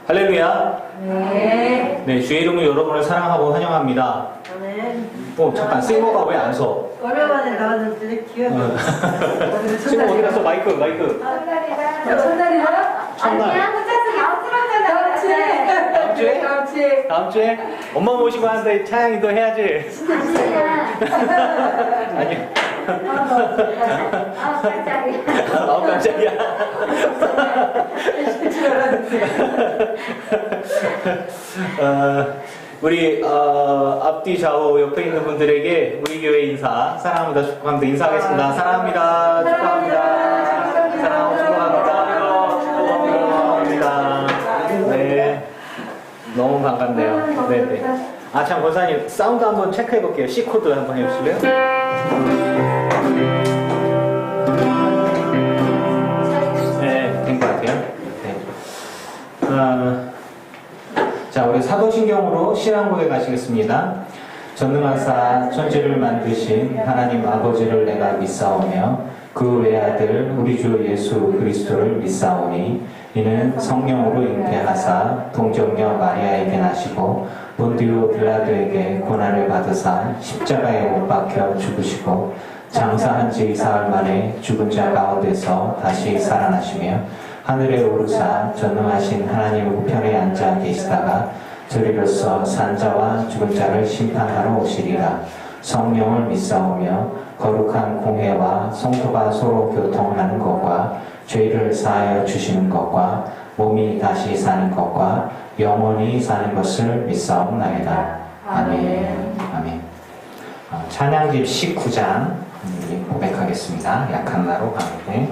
할렐루야. 네. 네, 주의 이름으로 여러분을 사랑하고 환영합니다. 네. 잠깐, 싱어가 왜 안 서? 오랜만에 나왔는데 기억이 싱어 어디 갔어? 마이크. 첫날이야? 첫날. 아니야, 혼자서 야스럽잖아. 다음 주에? 다음 주에. 다음 주에? 엄마 모시고 하는데 차양이 도 해야지. 아니. 깜짝이야. 우리 앞뒤 좌우 옆에 있는 분들에게 우리 교회 인사 사랑합니다 축복합니다 인사하겠습니다. 사랑합니다 축복합니다. 사랑하고 축복합니다. 네, 너무 반갑네요. 네네. 참 권사님 사운드 한번 체크해 볼게요. C 코드 한번 해주실래요? 네, 된 것 같아요. 네. 자, 우리 사도신경으로 신앙고에 가시겠습니다. 전능하사 천지를 만드신 하나님 아버지를 내가 믿사오며 그 외아들 우리 주 예수 그리스도를 믿사오니 이는 성령으로 잉태하사 동정녀 마리아에게 나시고 본디오 빌라도에게 고난을 받으사 십자가에 못 박혀 죽으시고 장사한 지 사흘 만에 죽은 자 가운데서 다시 살아나시며 하늘에 오르사 전능하신 하나님 우편에 앉아 계시다가 저리로서 산자와 죽은 자를 심판하러 오시리라. 성령을 믿사오며 거룩한 공회와 성도가 서로 교통하는 것과 죄를 사하여 주시는 것과 몸이 다시 사는 것과 영원히 사는 것을 믿사옵나이다. 아멘. 아멘. 찬양집 19장 고백하겠습니다. 약한 나로 가는데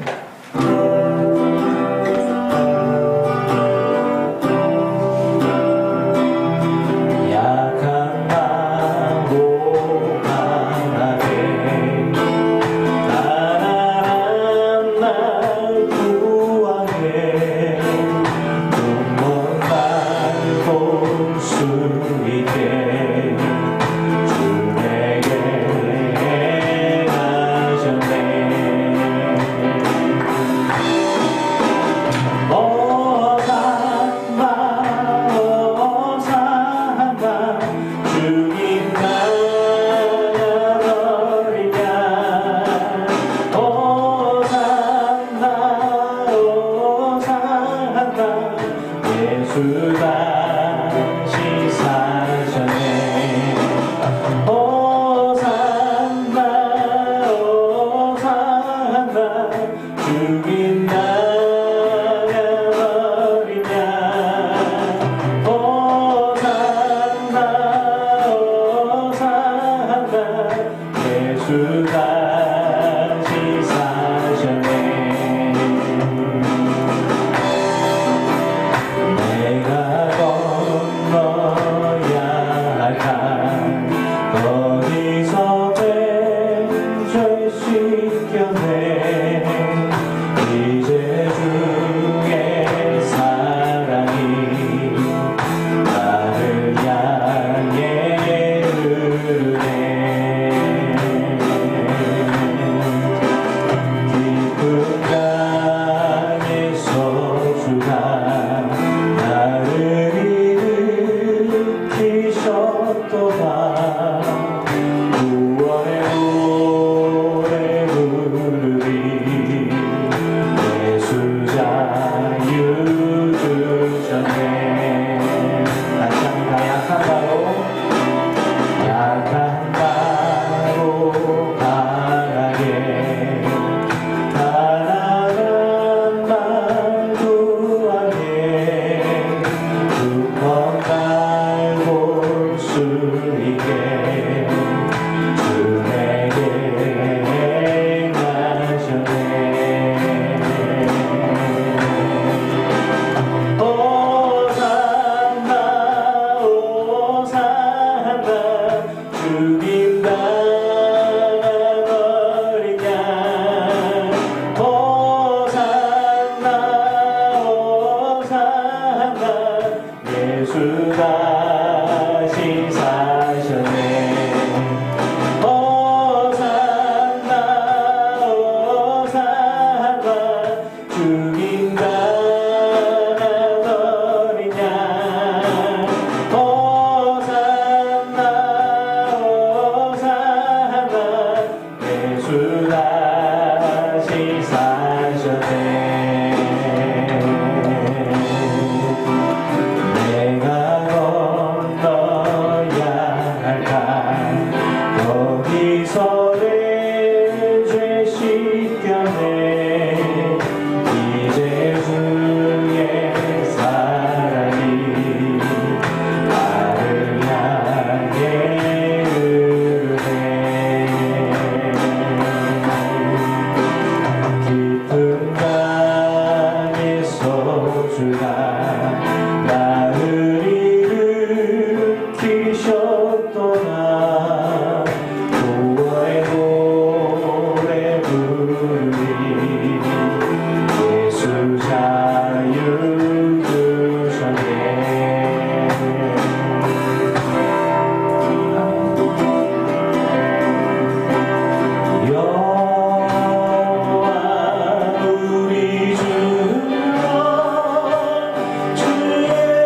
구주가 나를 일으키셨도다. 구원의 노래 부르리. 예수 자유 주셨네. 여호와 우리 주여 주의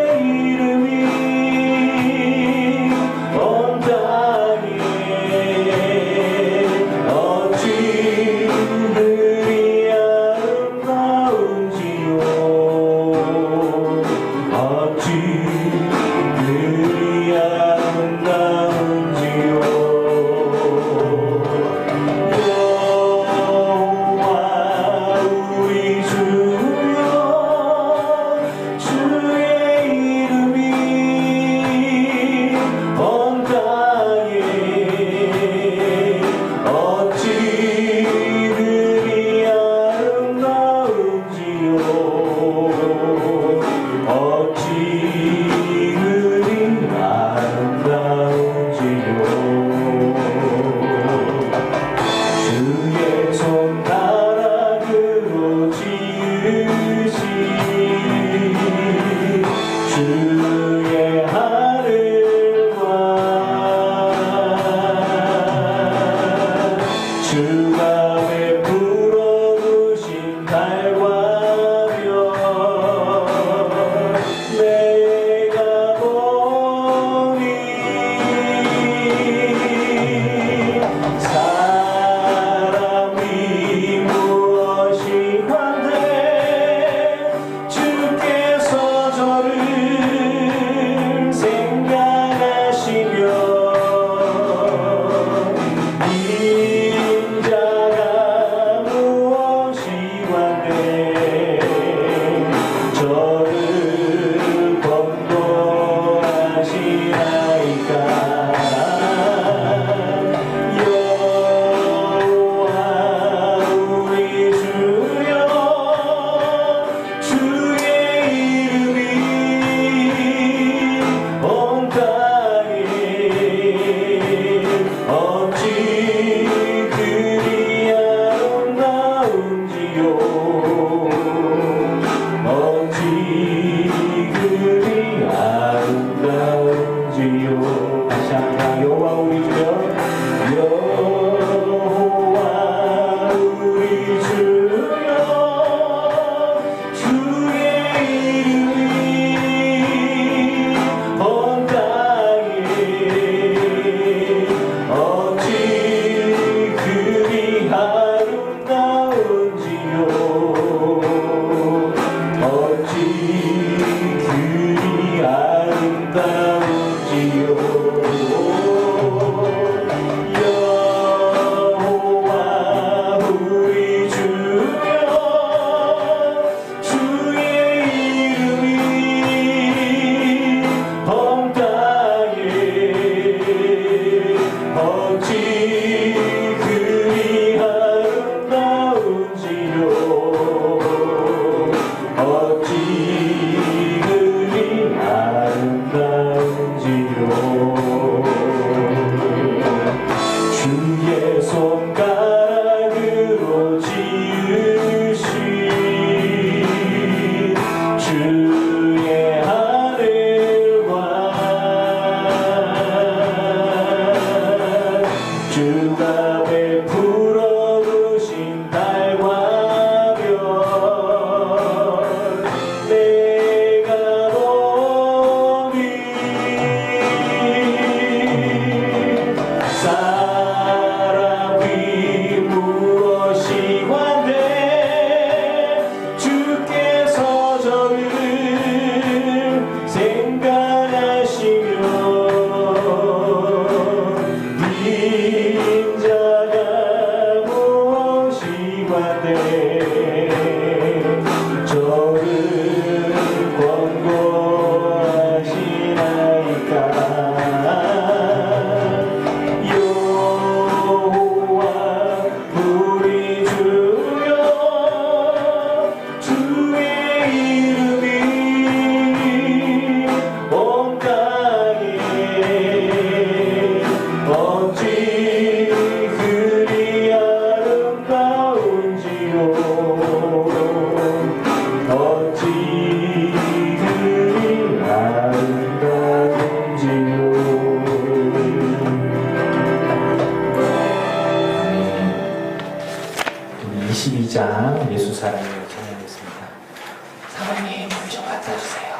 앉아주세요.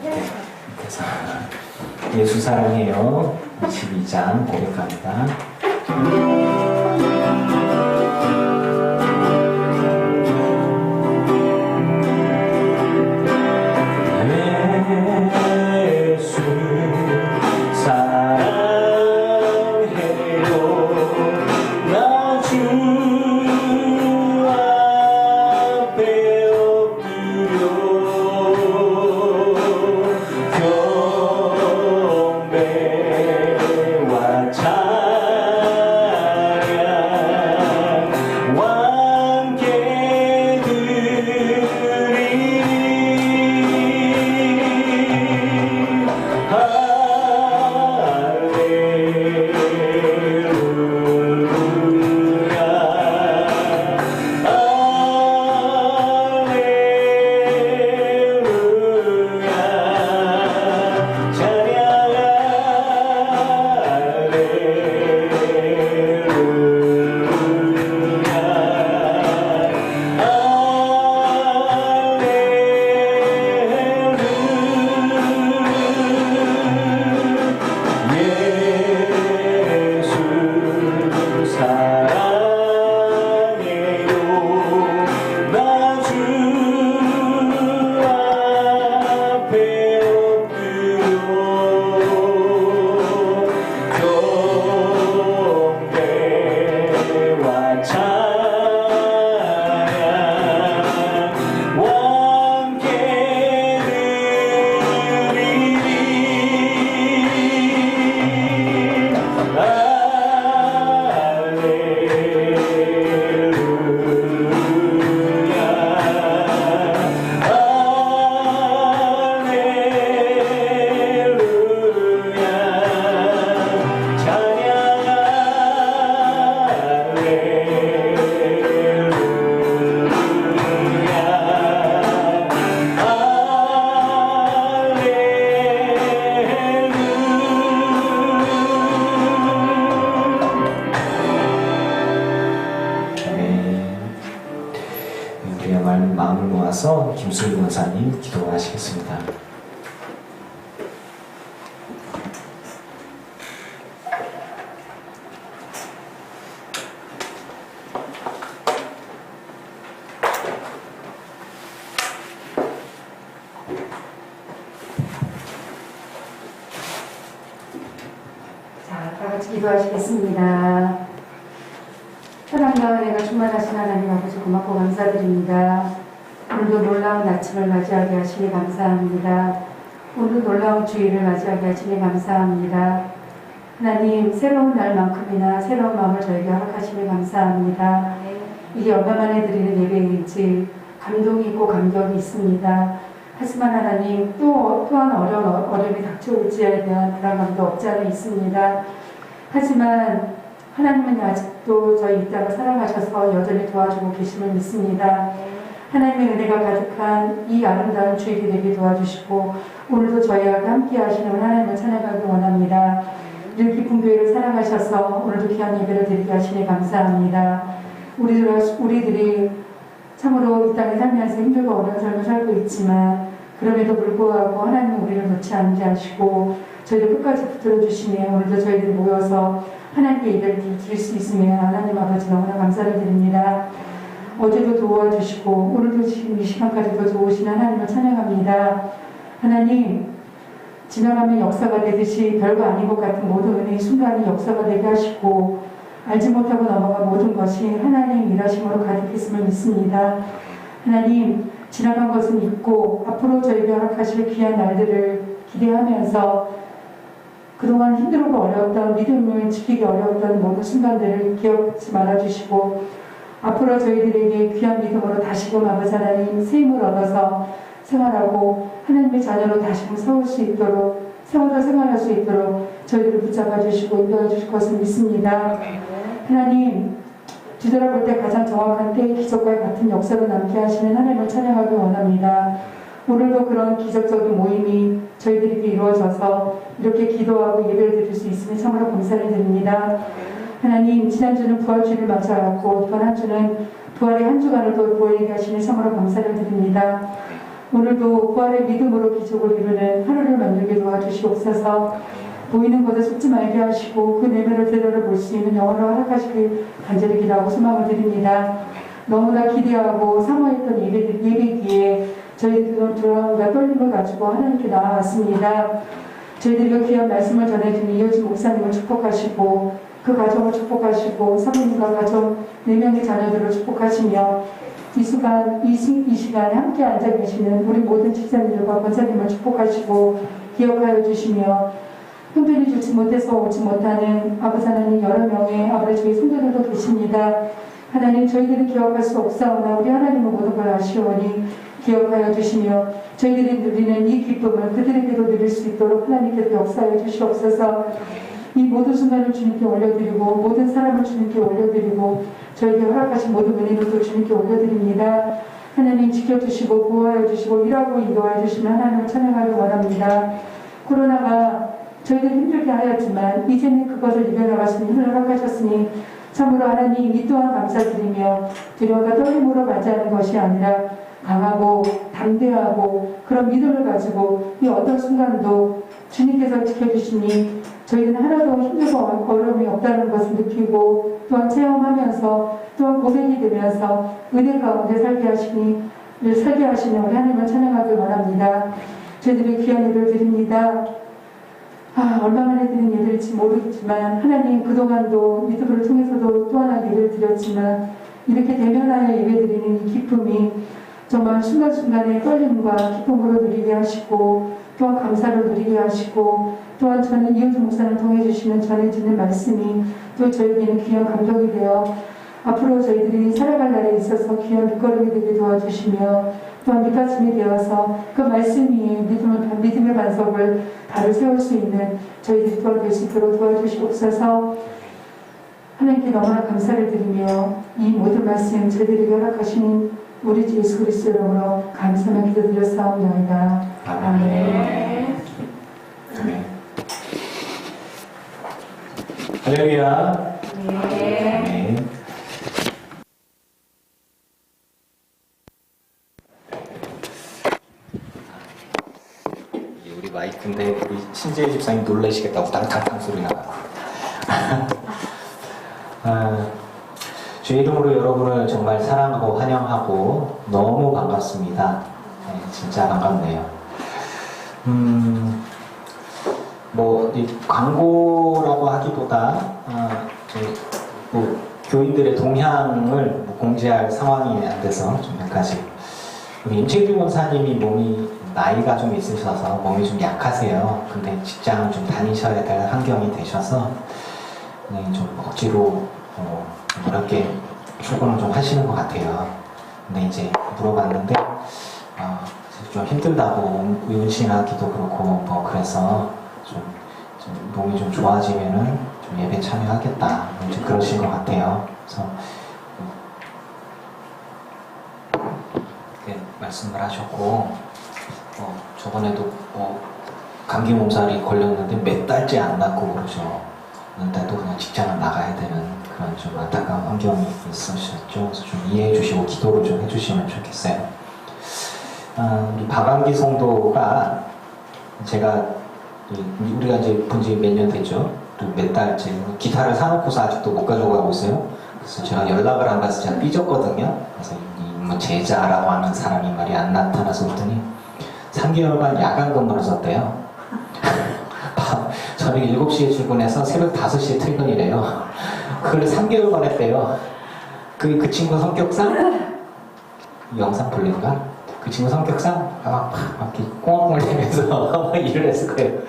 네, 그래서 예수 사랑해요 22장 고백합니다. 예수 사랑해요 나 주 앞에 엎드려 경배와 찬양 왕께 드리리 우리야말로 마음을 모아서 김수일 권사님 기도하시겠습니다. 자, 다 같이 기도하시겠습니다. 사랑과 은혜가 충만하신 하나님 아버지 고맙고 감사드립니다. 오늘도 놀라운 아침을 맞이하게 하시니 감사합니다. 오늘도 놀라운 주일을 맞이하게 하시니 감사합니다. 하나님, 새로운 날만큼이나 새로운 마음을 저에게 허락하시니 감사합니다. 이게 얼마 만에 드리는 예배인지 감동이 있고 감격이 있습니다. 하지만 하나님, 또한 어려움이 닥쳐올지에 대한 불안감도 없지 않아 있습니다. 하지만 하나님은 아직도 저희 이 땅을 사랑하셔서 여전히 도와주고 계심을 믿습니다. 하나님의 은혜가 가득한 이 아름다운 주일이 되게 도와주시고 오늘도 저희와 함께 하시는 하나님을 찬양하기 원합니다. 늘 깊은 교회를 사랑하셔서 오늘도 귀한 예배를 드리게 하시니 감사합니다. 우리들이 참으로 이 땅에 살면서 힘들고 어려운 삶을 살고 있지만 그럼에도 불구하고 하나님은 우리를 놓지 않게 하시고 저희를 끝까지 붙들어 주시며 오늘도 저희들이 모여서 하나님께 예배를 드릴 수 있으면 하나님 아버지 너무나 감사를 드립니다. 어제도 도와주시고 오늘도 지금 이 시간까지도 도우신 하나님을 찬양합니다. 하나님, 지나가면 역사가 되듯이 별거 아닌 것 같은 모든 은혜의 순간이 역사가 되게 하시고 알지 못하고 넘어간 모든 것이 하나님 일하심으로 가득했음을 믿습니다. 하나님, 지나간 것은 잊고 앞으로 저희에게 허락하실 귀한 날들을 기대하면서 그동안 힘들고 어려웠던 믿음을 지키기 어려웠던 모든 순간들을 기억지 말아주시고 앞으로 저희들에게 귀한 믿음으로 다시금 아버지 하나님 새 힘을 얻어서 생활하고 하나님의 자녀로 다시금 세워질 수 있도록 생활할 수 있도록 저희들을 붙잡아 주시고 인도해 주실 것을 믿습니다. 하나님, 뒤돌아볼 때 가장 정확한 때의 기적과 같은 역사로 남게 하시는 하나님을 찬양하기 원합니다. 오늘도 그런 기적적인 모임이 저희들에게 이루어져서 이렇게 기도하고 예배를 드릴 수 있으니 참으로 감사를 드립니다. 하나님, 지난주는 부활주의를 맞아왔고 이번 한 주는 부활의 한 주간을 또 보이게 하시니 참으로 감사를 드립니다. 오늘도 부활의 믿음으로 기적을 이루는 하루를 만들게 도와주시옵소서. 보이는 것에 속지 말게 하시고 그 내면을 되돌아볼 수 있는 영혼을 허락하시길 간절히 기도하고 소망을 드립니다. 너무나 기대하고 사모했던 예배기에 저희들은 두려움과 떨림을 가지고 하나님께 나아왔습니다. 저희들과 귀한 말씀을 전해주는 이효진 목사님을 축복하시고 그 가정을 축복하시고 사모님과 가정 4명의 자녀들을 축복하시며 이 시간에 함께 앉아 계시는 우리 모든 집사님들과 권사님을 축복하시고 기억하여 주시며 흔들리 주지 못해서 오지 못하는 아버지 하나님 여러 명의 아버지 저희 성도들도 계십니다. 하나님 저희들은 기억할 수 없사오나 우리 하나님은 모든 걸 아시오니 기억하여 주시며 저희들이 누리는 이 기쁨을 그들에게도 누릴 수 있도록 하나님께서 역사하여 주시옵소서. 이 모든 순간을 주님께 올려드리고 모든 사람을 주님께 올려드리고 저에게 허락하신 모든 은혜를 또 주님께 올려드립니다. 하나님 지켜주시고 보호하여 주시고 일하고 인도하여 주시는 하나님을 찬양하기 원합니다. 코로나가 저희들 힘들게 하였지만 이제는 그것을 이겨나가시는 힘을 허락하셨으니 참으로 하나님 이 또한 감사드리며 두려움과 떨림으로 맞이하는 것이 아니라 강하고 담대하고 그런 믿음을 가지고 이 어떤 순간도 주님께서 지켜주시니 저희는 하나도 힘들고 어려움이 없다는 것을 느끼고 또한 체험하면서 또한 고백이 되면서 은혜 가운데 살게 하시는 우리 하나님을 찬양하길 원합니다. 저희들이 귀한 예를 드립니다. 얼마만에 드린 예들일지 모르겠지만 하나님 그동안도 믿음을 통해서도 또 하나 예를 드렸지만 이렇게 대면하여 예배드리는 이 기쁨이 정말 순간순간의 떨림과 기쁨으로 누리게 하시고 또한 감사를 누리게 하시고 또한 저는 이효주 목사를 통해 주시는 전해지는 말씀이 또 저에게는 귀한 감동이 되어 앞으로 저희들이 살아갈 날에 있어서 귀한 밑거름이 되게 도와주시며 또한 밑받침이 되어서 그 말씀 위에 믿음의 반석을 바로 세울 수 있는 저희들이 또한 될 수 있도록 도와주시옵소서. 하나님께 너무나 감사를 드리며 이 모든 말씀 저희들에게 허락하신 우리 주 예수 그리스도 이름으로 감사하며 기도드렸사옵나이다. 아멘. 아멘. 할렐루야. 아멘. 우리 마이크인데 우리 신재희 집사님 놀라시겠다고 땅탕탕 소리 나고. 주의 이름으로 여러분을 정말 사랑하고 환영하고 너무 반갑습니다. 네, 진짜 반갑네요. 이 광고라고 하기보다 교인들의 동향을 공지할 상황이 안 돼서 좀 몇 가지. 우리 임채규 원사님이 몸이 나이가 좀 있으셔서 몸이 좀 약하세요. 근데 직장을 좀 다니셔야 될 환경이 되셔서 좀 억지로 이렇게 출근을 좀 하시는 것 같아요. 근데 이제 물어봤는데 좀 힘들다고 운신하기도 그렇고 그래서 좀 몸이 좀 좋아지면은 좀 예배 참여하겠다 이제 그러신 것 같아요. 그래서 그렇게 말씀을 하셨고 저번에도 감기 몸살이 걸렸는데 몇 달째 안 낫고 그러죠. 근데도 그냥 직장을 나가야 되는 그런 좀 안타까운 환경이 있으셨죠. 그래서 좀 이해해 주시고 기도를 좀 해주시면 좋겠어요. 우리 박완기 성도가 우리가 이제 본지 몇 년 됐죠. 또 몇 달째 기타를 사놓고서 아직도 못 가져가고 있어요. 그래서 제가 연락을 안 가서 제가 삐졌거든요. 그래서 제자라고 하는 사람이 말이 안 나타나서 그랬더니 3개월간 야간 근무를 썼대요. 저녁 7시에 출근해서 새벽 5시에 퇴근이래요. 그걸 3개월간 했대요. 그 친구 성격상 영상 볼래인가? 그 친구 성격상 막 이렇게 꽁을 내면서 일을 했을 거예요.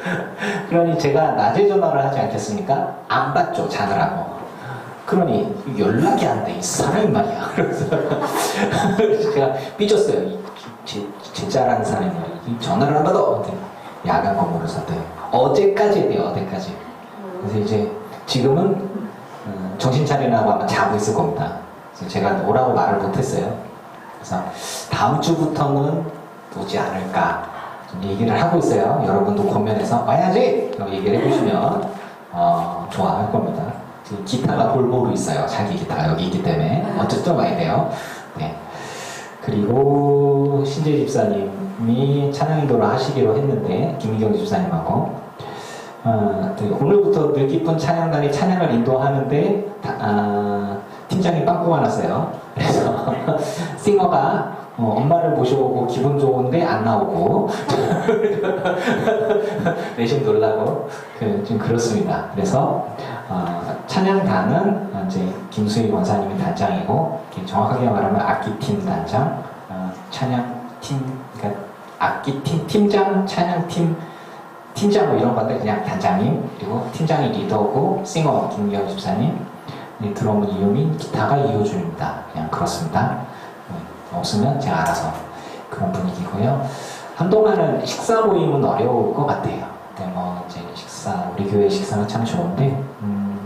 그러니 제가 낮에 전화를 하지 않겠습니까? 안 받죠, 자느라고. 그러니 연락이 안 돼, 이 사람이 말이야. 그래서 제가 삐졌어요. 제자라는 사람이 전화를 안 받아. 야간 근무를 썼대요. 어제까지 돼요, 어제까지. 그래서 이제 지금은 정신 차리라고 하면 자고 있을 겁니다. 그래서 제가 오라고 말을 못했어요. 그래서 다음 주부터는 오지 않을까 좀 얘기를 하고 있어요. 여러분도 권면해서 와야지! 라고 얘기를 해주시면 좋아할 겁니다. 지금 기타가 볼보로 있어요. 자기 기타가 여기 있기 때문에 어쨌든 와야 돼요. 네. 그리고 신재 집사님 집사님이 찬양 인도를 하시기로 했는데 김미경 집사님하고 네, 오늘부터 늘 기쁜 찬양단이 찬양을 인도하는데 팀장이 빵꾸가 났어요. 그래서 싱어가 엄마를 모셔오고 기분 좋은데 안 나오고 내심 놀라고 좀 그렇습니다. 그래서 찬양단은 이제 김수희 원사님이 단장이고 정확하게 말하면 악기팀 단장, 찬양팀, 그러니까 악기팀 팀장, 찬양팀 팀장 뭐 이런 건데 그냥 단장님, 그리고 팀장이 리더고 싱어 김미경 집사님, 드럼은 이효민, 기타가 이효준입니다. 그냥 그렇습니다. 없으면 제가 알아서 그런 분위기고요. 한동안은 식사 모임은 어려울 것 같아요. 근데 뭐 이제 우리 교회 식사가 참 좋은데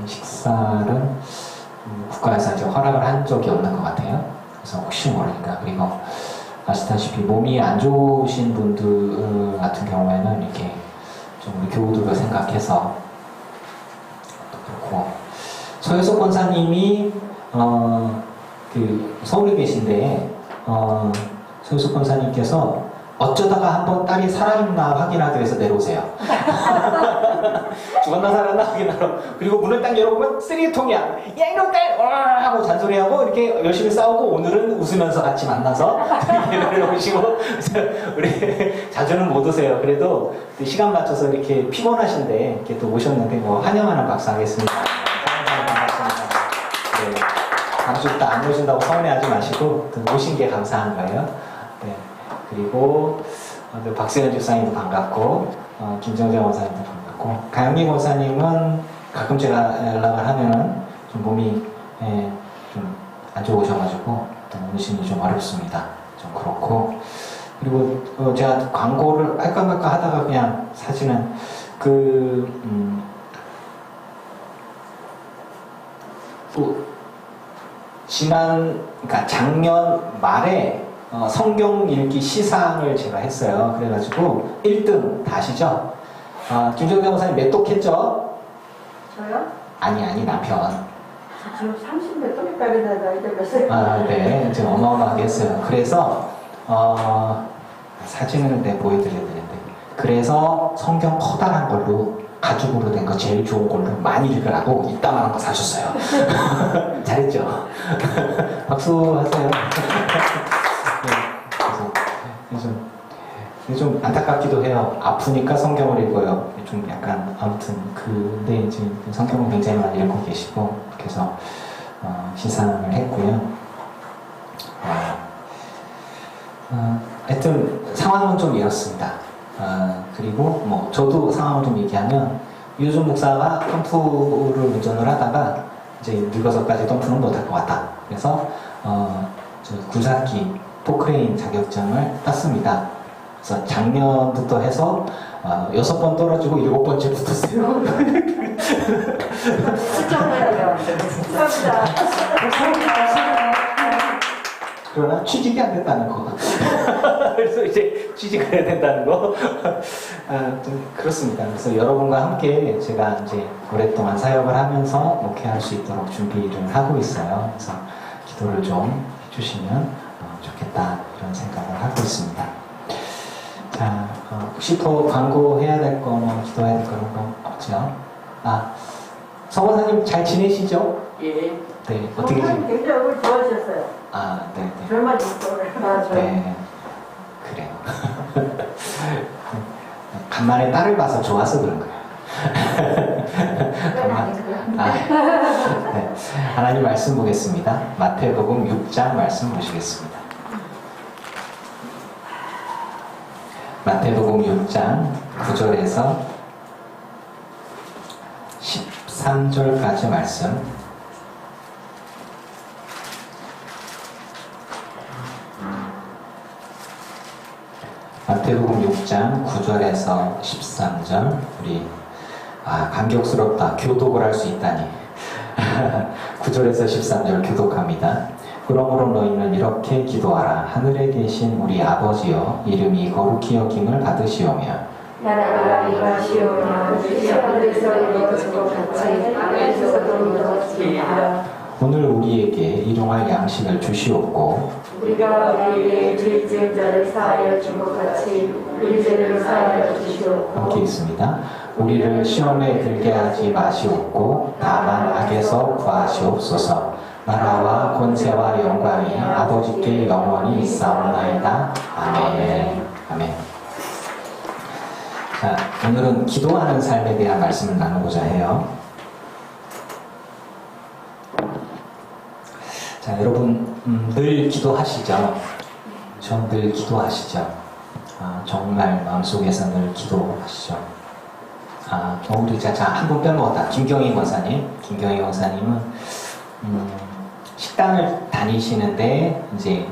식사를 국가에서 이제 허락을 한 적이 없는 것 같아요. 그래서 혹시 모르니까. 그리고 아시다시피 몸이 안 좋으신 분들 같은 경우에는 이렇게 좀 우리 교우들을 생각해서 그렇고, 서효석 권사님이 서울에 계신데 서효석 권사님께서 어쩌다가 한번 딸이 살아있나 확인하기 위해서 내려오세요. 죽었나 살았나 확인하러. 그리고 문을 딱 열어보면 쓰레기통이야. 야 이놈 딸! 와! 하고 잔소리하고 이렇게 열심히 싸우고, 오늘은 웃으면서 같이 만나서 내려오시고. 우리 자주는 못 오세요. 그래도 시간 맞춰서 이렇게 피곤하신데 이렇게 또 오셨는데 환영하는 박수 하겠습니다. 반갑습니다. 네. 다음 주부터 안 오신다고 서운해하지 마시고 오신 게 감사한 거예요. 네. 그리고 박세현 집사님도 반갑고, 김정재 원사님도 반갑고, 가영민 원사님은 가끔 제가 연락을 하면은 좀 몸이 좀 안 좋으셔가지고 오시기 좀 어렵습니다. 좀 그렇고, 그리고 제가 광고를 할까 말까 하다가 그냥 사실은 그러니까 작년 말에 성경 읽기 시상을 제가 했어요. 그래가지고 1등 다 아시죠? 김정대 목사님 몇 독했죠? 저요? 아니 남편. 지금 30몇 동까지 나이들 몇 살? 네, 지금 어마어마하게 했어요. 그래서 사진을 보여드려야 되는데, 그래서 성경 커다란 걸로 가죽으로 된 거 제일 좋은 걸로 많이 읽으라고 이따만한 거 사줬어요. 잘했죠? 박수 하세요. 네, 좀 안타깝기도 해요. 아프니까 성경을 읽어요. 좀 약간 아무튼 근데 지금 성경을 굉장히 많이 읽고 계시고, 그래서 시상을 했고요. 하여튼 상황은 좀 이렇습니다. 그리고 뭐 저도 상황을 좀 얘기하면, 유준 목사가 덤프를 운전을 하다가 이제 늙어서까지 덤프는 못할 것 같다. 그래서 저 굴삭기 포크레인 자격증을 땄습니다. 그래서 작년부터 해서 6번 떨어지고 7번째 붙었어요. 그러나 취직이 안 됐다는 거. 그래서 이제 취직을 해야 된다는 거. 좀 그렇습니다. 그래서 여러분과 함께 제가 이제 오랫동안 사역을 하면서 목회할 수 있도록 준비를 하고 있어요. 그래서 기도를 좀 해주시면 좋겠다, 이런 생각을 하고 있습니다. 자, 혹시 더 광고해야 될 거, 기도해야 될 그런 거 없죠? 서원사님 잘 지내시죠? 예. 네, 어떻게 지내세요? 굉장히 얼굴 좋아지셨어요. 네. 별말 있어. 네, 그래요. 간만에 딸을 봐서 좋아서 그런 거예요. 네. 하나님 말씀 보겠습니다. 마태복음 6장 말씀 보시겠습니다. 마태복음 6장 9절에서 13절까지 말씀. 마태복음 6장 9절에서 13절. 우리 감격스럽다. 교독을 할 수 있다니. 9절에서 13절 교독합니다. 그러므로 너희는 이렇게 기도하라. 하늘에 계신 우리 아버지여, 이름이 거룩히 여김을 받으시오며, 나라가 이루어지오며, 뜻이 하늘에서 이루어진 것 같이 땅에서도 이루어지이다. 오늘 우리에게 일용할 양식을 주시옵고 우리가 우리에게 죄 지은 자를 사하여 준 것 같이 우리 죄를 사하여 주시옵고 함께 있습니다. 우리를 시험에 들게 하지 마시옵고 다만 악에서 구하시옵소서. 나라와 권세와 영광이 아버지께 영원히 있사옵나이다. 아멘. 아멘. 자, 오늘은 기도하는 삶에 대한 말씀을 나누고자 해요. 자, 여러분 늘 기도하시죠? 전 늘 기도하시죠? 정말 마음속에서 늘 기도하시죠? 우리 자, 한 분 빼먹었다. 김경희 권사님. 김경희 권사님은 식당을 다니시는데 이제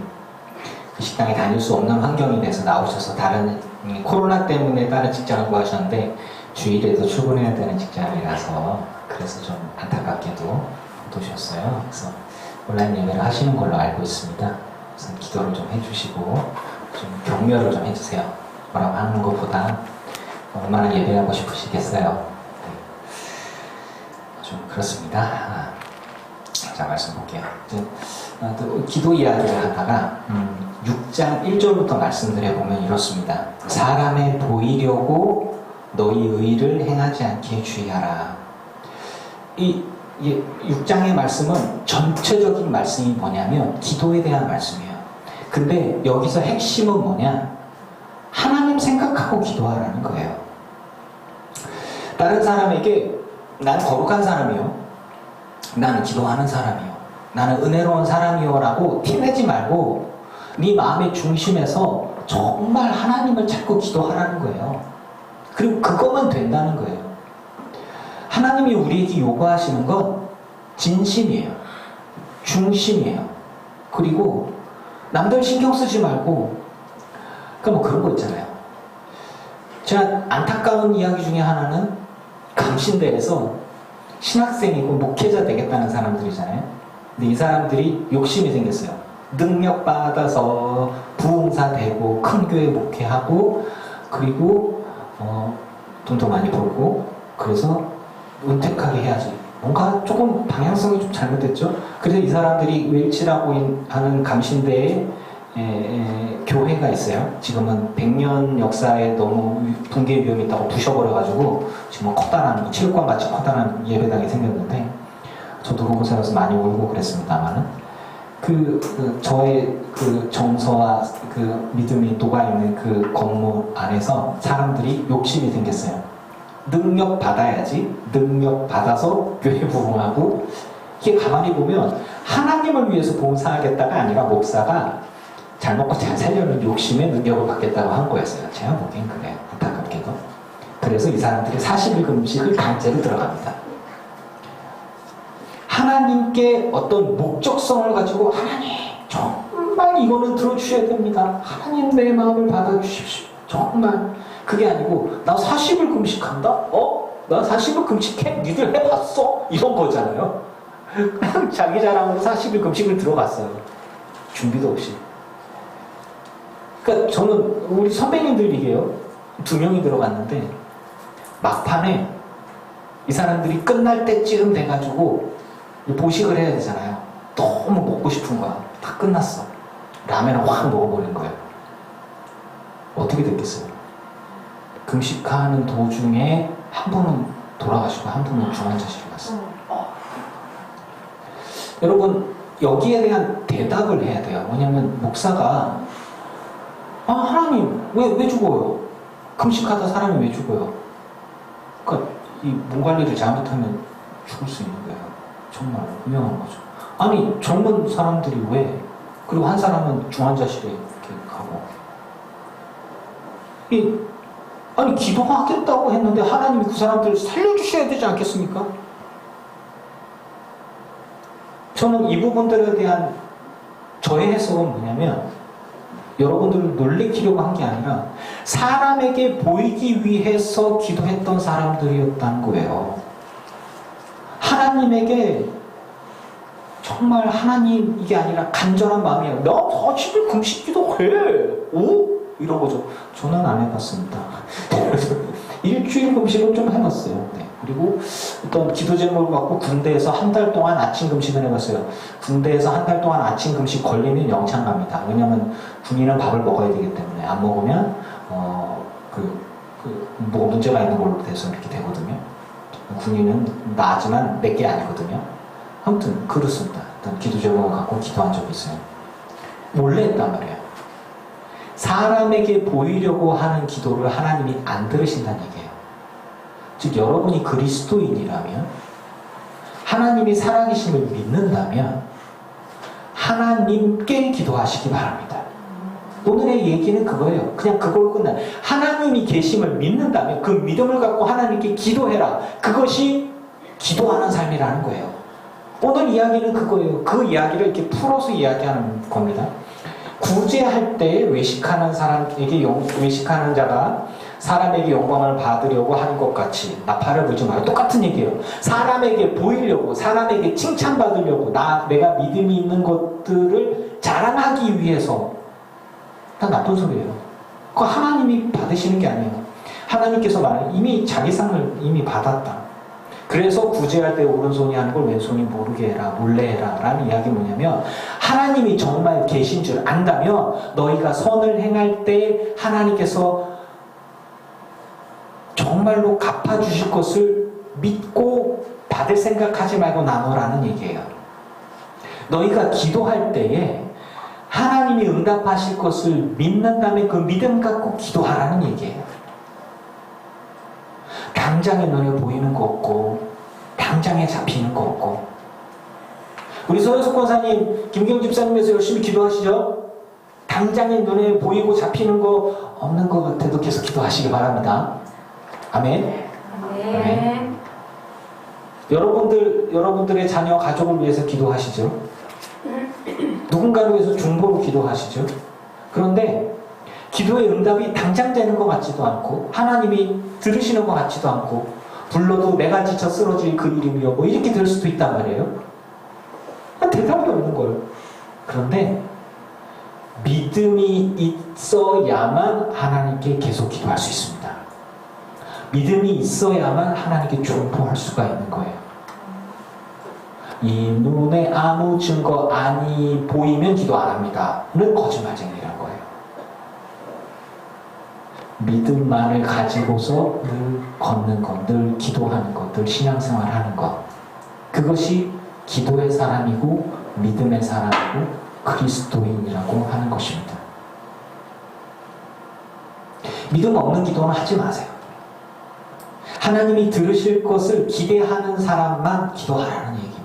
그 식당에 다닐 수 없는 환경이 돼서 나오셔서 다른 코로나 때문에 다른 직장을 구하셨는데 주일에도 출근해야 되는 직장이라서 그래서 좀 안타깝게도 못 오셨어요. 그래서 온라인 예배를 하시는 걸로 알고 있습니다. 그래서 기도를 좀 해주시고 좀 격려를 좀 해주세요. 뭐라고 하는 것보다 얼마나 예배하고 싶으시겠어요. 네. 좀 그렇습니다. 자, 말씀 볼게요. 또 기도 이야기를 하다가 6장 1절부터 말씀드려보면 이렇습니다. 사람에 보이려고 너희 의를 행하지 않게 주의하라. 이 6장의 말씀은 전체적인 말씀이 뭐냐면 기도에 대한 말씀이에요. 근데 여기서 핵심은 뭐냐? 하나님 생각하고 기도하라는 거예요. 다른 사람에게 난 거룩한 사람이요, 나는 기도하는 사람이요, 나는 은혜로운 사람이요 라고 티내지 말고 네 마음의 중심에서 정말 하나님을 찾고 기도하라는 거예요. 그리고 그것만 된다는 거예요. 하나님이 우리에게 요구하시는 건 진심이에요. 중심이에요. 그리고 남들 신경 쓰지 말고, 그러니까 뭐 그런 거 있잖아요. 제가 안타까운 이야기 중에 하나는 감신대에서 신학생이고 목회자 되겠다는 사람들이잖아요. 근데 이 사람들이 욕심이 생겼어요. 능력 받아서 부흥사 되고 큰 교회 목회하고 그리고 돈도 많이 벌고 그래서 은퇴하게 해야지. 뭔가 조금 방향성이 좀 잘못됐죠. 그래서 이 사람들이 웰치라고 하는 감신대에 교회가 있어요. 지금은 100년 역사에 너무 붕괴 위험이 있다고 부셔버려가지고 지금 뭐 커다란 체육관같이 커다란 예배당이 생겼는데 저도 그곳에 가서 많이 울고 그랬습니다만은 저의 그 정서와 그 믿음이 녹아있는 그 건물 안에서 사람들이 욕심이 생겼어요. 능력 받아야지. 능력 받아서 교회 부흥하고. 이게 가만히 보면 하나님을 위해서 봉사하겠다가 아니라 목사가 잘 먹고 잘 살려는 욕심에 능력을 받겠다고 한 거였어요. 제가 보기엔 그래요. 안타깝게도. 그래서 이 사람들이 40일 금식을 강제로 들어갑니다. 하나님께 어떤 목적성을 가지고 하나님 정말 이거는 들어주셔야 됩니다. 하나님 내 마음을 받아주십시오. 정말 그게 아니고 나 40일 금식한다? 나 40일 금식해? 니들 해봤어? 이런 거잖아요. 그냥 자기 자랑으로 40일 금식을 들어갔어요. 준비도 없이. 그러니까 저는 우리 선배님들 얘기해요. 2명이 들어갔는데 막판에 이 사람들이 끝날 때쯤 돼가지고 보식을 해야 되잖아요. 너무 먹고 싶은 거야. 다 끝났어. 라면을 확 먹어버린 거예요. 어떻게 됐겠어요? 금식하는 도중에 한 분은 돌아가시고 한 분은 중환자실에 갔어요. 여러분 여기에 대한 대답을 해야 돼요. 뭐냐면 목사가 하나님 왜 죽어요? 금식하다 사람이 왜 죽어요? 그러니까 이 몸 관리를 잘못하면 죽을 수 있는 거예요. 정말 분명한 거죠. 아니 젊은 사람들이 왜? 그리고 한 사람은 중환자실에 이렇게 가고. 아니 기도하겠다고 했는데 하나님이 그 사람들을 살려주셔야 되지 않겠습니까? 저는 이 부분들에 대한 저의 해석은 뭐냐면 여러분들을 놀래키려고 한 게 아니라 사람에게 보이기 위해서 기도했던 사람들이었다는 거예요. 하나님에게 정말 하나님 이게 아니라 간절한 마음이에요. 나 40일 금식 기도해. 이런 거죠. 저는 안 해봤습니다. 일주일 금식은 좀 해봤어요. 네. 그리고 어떤 기도 제목을 갖고 군대에서 한 달 동안 아침 금식을 해봤어요. 군대에서 한 달 동안 아침 금식 걸리면 영창 갑니다. 왜냐면 군인은 밥을 먹어야 되기 때문에 안 먹으면 뭐 문제가 있는 걸로 돼서 이렇게 되거든요. 군인은 나지만 내게 아니거든요. 아무튼 그렇습니다. 어떤 기도 제목을 갖고 기도한 적이 있어요. 몰래 했단 말이에요. 사람에게 보이려고 하는 기도를 하나님이 안 들으신다는 얘기예요. 즉 여러분이 그리스도인이라면 하나님이 살아계심을 믿는다면 하나님께 기도하시기 바랍니다. 오늘의 얘기는 그거예요. 그냥 그걸 끝나. 하나님이 계심을 믿는다면 그 믿음을 갖고 하나님께 기도해라. 그것이 기도하는 삶이라는 거예요. 오늘 이야기는 그거예요. 그 이야기를 이렇게 풀어서 이야기하는 겁니다. 구제할 때 외식하는 사람에게 외식하는 자가 사람에게 영광을 받으려고 하는 것 같이 나팔을 불지 말고 똑같은 얘기예요. 사람에게 보이려고, 사람에게 칭찬받으려고, 내가 믿음이 있는 것들을 자랑하기 위해서 다 나쁜 소리예요. 그거 하나님이 받으시는 게 아니에요. 하나님께서 말해 이미 자기 상을 이미 받았다. 그래서 구제할 때 오른손이 하는 걸 왼손이 모르게 해라, 몰래 해라 라는 이야기 뭐냐면 하나님이 정말 계신 줄 안다면 너희가 선을 행할 때 하나님께서 정말로 갚아주실 것을 믿고 받을 생각하지 말고 나누라는 얘기예요. 너희가 기도할 때에 하나님이 응답하실 것을 믿는다면 그 믿음 갖고 기도하라는 얘기예요. 당장에 눈에 보이는 거 없고 당장에 잡히는 거 없고. 우리 서현숙 권사님, 김경 집사님에서 열심히 기도하시죠? 당장에 눈에 보이고 잡히는 거 없는 것 같아도 계속 기도하시기 바랍니다. 아멘. 아멘. 여러분들의 자녀, 가족을 위해서 기도하시죠? 누군가를 위해서 중보로 기도하시죠? 그런데 기도의 응답이 당장 되는 것 같지도 않고 하나님이 들으시는 것 같지도 않고 불러도 내가 지쳐 쓰러질 그 이름이여 뭐 이렇게 될 수도 있단 말이에요. 대답이 없는 거예요. 그런데 믿음이 있어야만 하나님께 계속 기도할 수 있습니다. 믿음이 있어야만 하나님께 중보할 수가 있는 거예요. 이 눈에 아무 증거 아니 보이면 기도 안 합니다는 거짓말쟁이란 거예요. 믿음만을 가지고서 늘 걷는 것, 늘 기도하는 것, 늘 신앙생활하는 것, 그것이 기도의 사람이고 믿음의 사람이고 그리스도인이라고 하는 것입니다. 믿음 없는 기도는 하지 마세요. 하나님이 들으실 것을 기대하는 사람만 기도하라는 얘기입니다.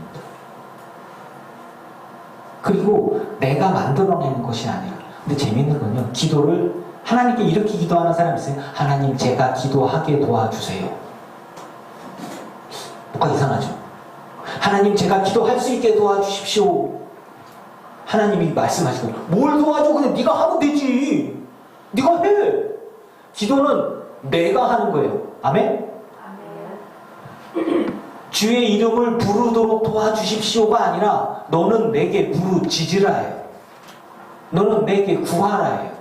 그리고 내가 만들어내는 것이 아니라, 근데 재밌는 건요, 기도를 하나님께 이렇게 기도하는 사람이 있어요. 하나님, 제가 기도하게 도와주세요. 뭔가 이상하죠? 하나님, 제가 기도할 수 있게 도와주십시오. 하나님이 말씀하시고, 뭘 도와줘? 그냥 네가 하면 되지. 네가 해. 기도는 내가 하는 거예요. 아멘? 주의 이름을 부르도록 도와주십시오가 아니라 너는 내게 부르짖으라 해요. 너는 내게 구하라 해요.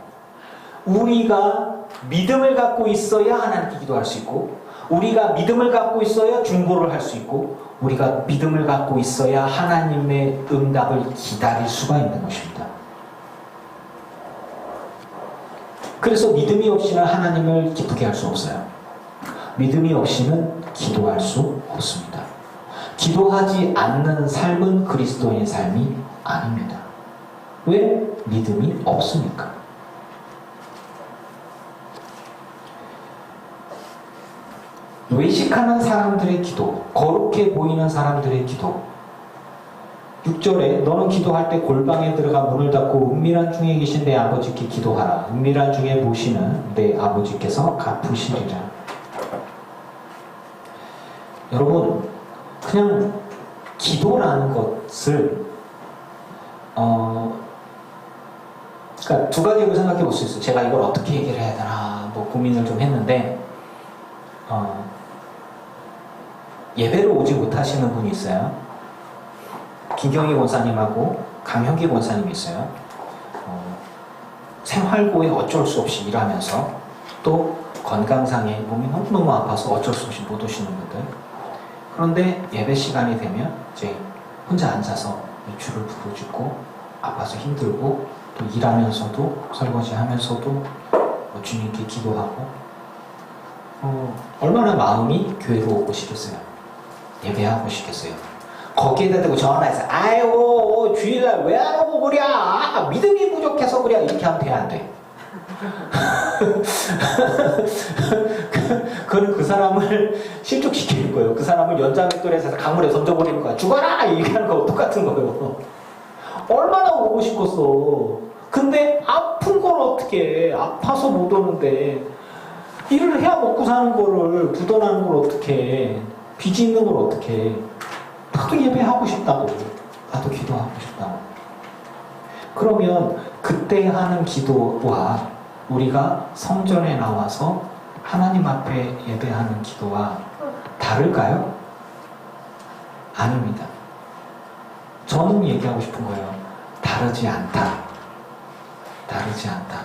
우리가 믿음을 갖고 있어야 하나님께 기도할 수 있고, 우리가 믿음을 갖고 있어야 중보를 할 수 있고, 우리가 믿음을 갖고 있어야 하나님의 응답을 기다릴 수가 있는 것입니다. 그래서 믿음이 없이는 하나님을 기쁘게 할 수 없어요. 믿음이 없이는 기도할 수 없습니다. 기도하지 않는 삶은 그리스도인의 삶이 아닙니다. 왜? 믿음이 없으니까. 외식하는 사람들의 기도, 거룩해 보이는 사람들의 기도. 6절에 너는 기도할 때 골방에 들어가 문을 닫고 은밀한 중에 계신 내 아버지께 기도하라. 은밀한 중에 보시는 내 아버지께서 갚으시리라. 여러분, 그냥 기도라는 것을 그러니까 두 가지로 생각해 볼 수 있어요. 제가 이걸 어떻게 얘기를 해야 되나 뭐 고민을 좀 했는데 예배를 오지 못하시는 분이 있어요. 김경희 권사님하고 강현기 권사님이 있어요. 생활고에 어쩔 수 없이 일하면서 또 건강상에 몸이 너무너무 아파서 어쩔 수 없이 못 오시는 분들. 그런데 예배 시간이 되면 이제 혼자 앉아서 줄을 부르짖고 아파서 힘들고 또 일하면서도 설거지 하면서도 뭐 주님께 기도하고 얼마나 마음이 교회로 오고 싶겠어요. 예배하고 싶겠어요. 거기에다 대고 전화해서 아이고 주일날 왜 안 오고 그래? 믿음이 부족해서 그래. 이렇게 하면 돼 안 돼? 그건 그 사람을 실족시키는 거예요. 그 사람을 연장맷돌에서 강물에 던져버리는 거야. 죽어라! 얘기하는 거하고 똑같은 거예요. 얼마나 오고 싶었어. 근데 아픈 걸 어떻게 해. 아파서 못 오는데 일을 해야 먹고 사는 거를 부도나는 걸 어떻게 해. 빚이 있는 걸 어떻게 해. 나도 예배하고 싶다고. 나도 기도하고 싶다고. 그러면 그때 하는 기도와 우리가 성전에 나와서 하나님 앞에 예배하는 기도와 다를까요? 아닙니다. 저는 얘기하고 싶은 거예요. 다르지 않다. 다르지 않다.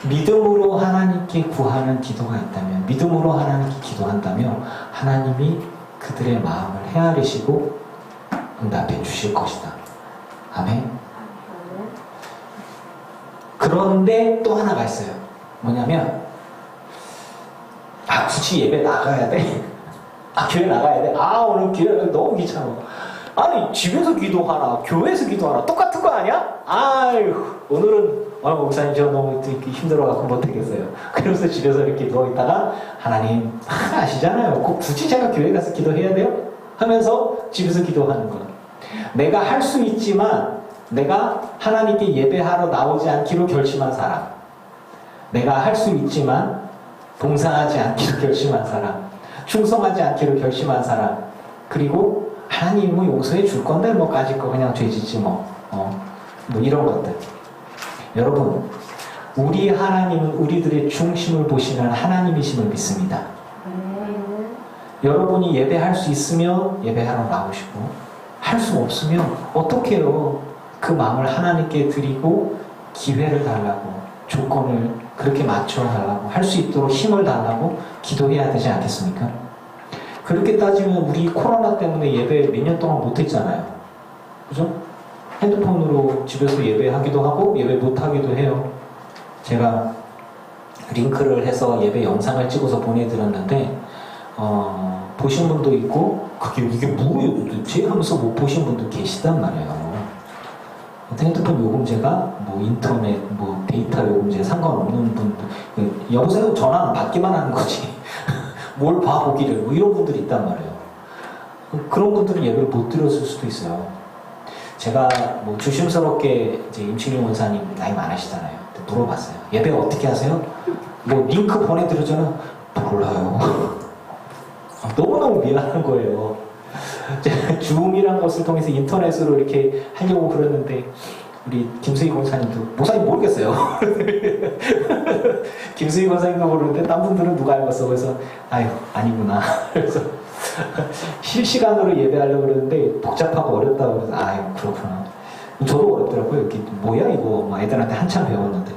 믿음으로 하나님께 구하는 기도가 있다면, 믿음으로 하나님께 기도한다면 하나님이 그들의 마음을 헤아리시고 응답해 주실 것이다. 아멘. 그런데 또 하나가 있어요. 뭐냐면 굳이 예배 나가야 돼? 교회 나가야 돼? 오늘 교회 너무 귀찮아. 아니 집에서 기도하나 교회에서 기도하나 똑같은 거 아니야? 오늘은 목사님 저 너무 힘들어갖고 못하겠어요. 그러면서 집에서 이렇게 누워있다가 하나님 아시잖아요. 꼭 굳이 제가 교회 가서 기도해야 돼요? 하면서 집에서 기도하는 거. 내가 할 수 있지만 내가 하나님께 예배하러 나오지 않기로 결심한 사람, 내가 할 수 있지만 봉사하지 않기로 결심한 사람, 충성하지 않기로 결심한 사람, 그리고 하나님 뭐 용서해 줄 건데 뭐 까짓 거 그냥 죄짓지 뭐 이런 것들. 여러분, 우리 하나님은 우리들의 중심을 보시는 하나님이심을 믿습니다. 여러분이 예배할 수 있으면 예배하러 나오시고, 할 수 없으면 어떻게 해요? 그 마음을 하나님께 드리고 기회를 달라고, 조건을 그렇게 맞춰달라고, 할 수 있도록 힘을 달라고 기도해야 되지 않겠습니까? 그렇게 따지면 우리 코로나 때문에 예배 몇 년 동안 못했잖아요. 그죠? 핸드폰으로 집에서 예배하기도 하고 예배 못하기도 해요. 제가 링크를 해서 예배 영상을 찍어서 보내드렸는데 보신 분도 있고 이게 뭐예요 도대체? 하면서 못 보신 분도 계시단 말이에요. 핸드폰 요금제가 뭐 인터넷 뭐 데이터 요금제 상관없는 분들, 여보세요? 전화는 받기만 하는 거지 뭘 봐보기를, 뭐 이런 분들이 있단 말이에요. 그런 분들은 예배를 못 드렸을 수도 있어요. 제가 뭐 조심스럽게 이제 임충용 원사님 나이 많으시잖아요. 물어봤어요. 예배 어떻게 하세요? 뭐 링크 보내드렸잖아요. 몰라요. 너무너무 미안한 거예요. 제가 줌이라는 것을 통해서 인터넷으로 이렇게 하려고 그랬는데 우리 김수희 권사님도 목사님 모르겠어요. 김수희 권사님도 모르는데 딴 분들은 누가 알겠어. 그래서 아니구나. 그래서 실시간으로 예배하려고 그러는데 복잡하고 어렵다고 그래서 그렇구나. 저도 어렵더라고요. 이렇게 뭐야 이거 애들한테 한참 배웠는데,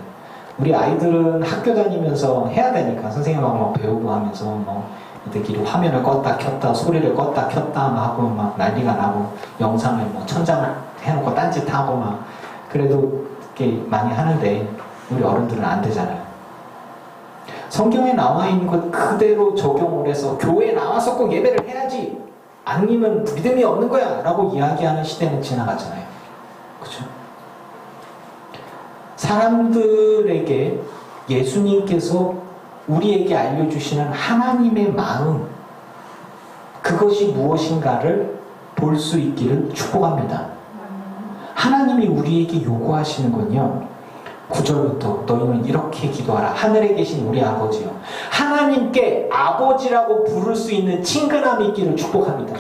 우리 아이들은 학교 다니면서 해야 되니까 선생님하고 막 배우고 하면서 뭐 애들끼리 화면을 껐다 켰다 소리를 껐다 켰다 하고 막 난리가 나고 영상을 뭐 천장을 해놓고 딴짓하고 막 그래도 이렇게 많이 하는데 우리 어른들은 안 되잖아요. 성경에 나와 있는 것 그대로 적용을 해서 교회에 나와서 꼭 예배를 해야지, 아니면 믿음이 없는 거야 라고 이야기하는 시대는 지나갔잖아요. 그렇죠? 사람들에게 예수님께서 우리에게 알려주시는 하나님의 마음, 그것이 무엇인가를 볼 수 있기를 축복합니다. 하나님이 우리에게 요구하시는 건요, 9절부터 너희는 이렇게 기도하라. 하늘에 계신 우리 아버지요, 하나님께 아버지라고 부를 수 있는 친근함이 있기를 축복합니다.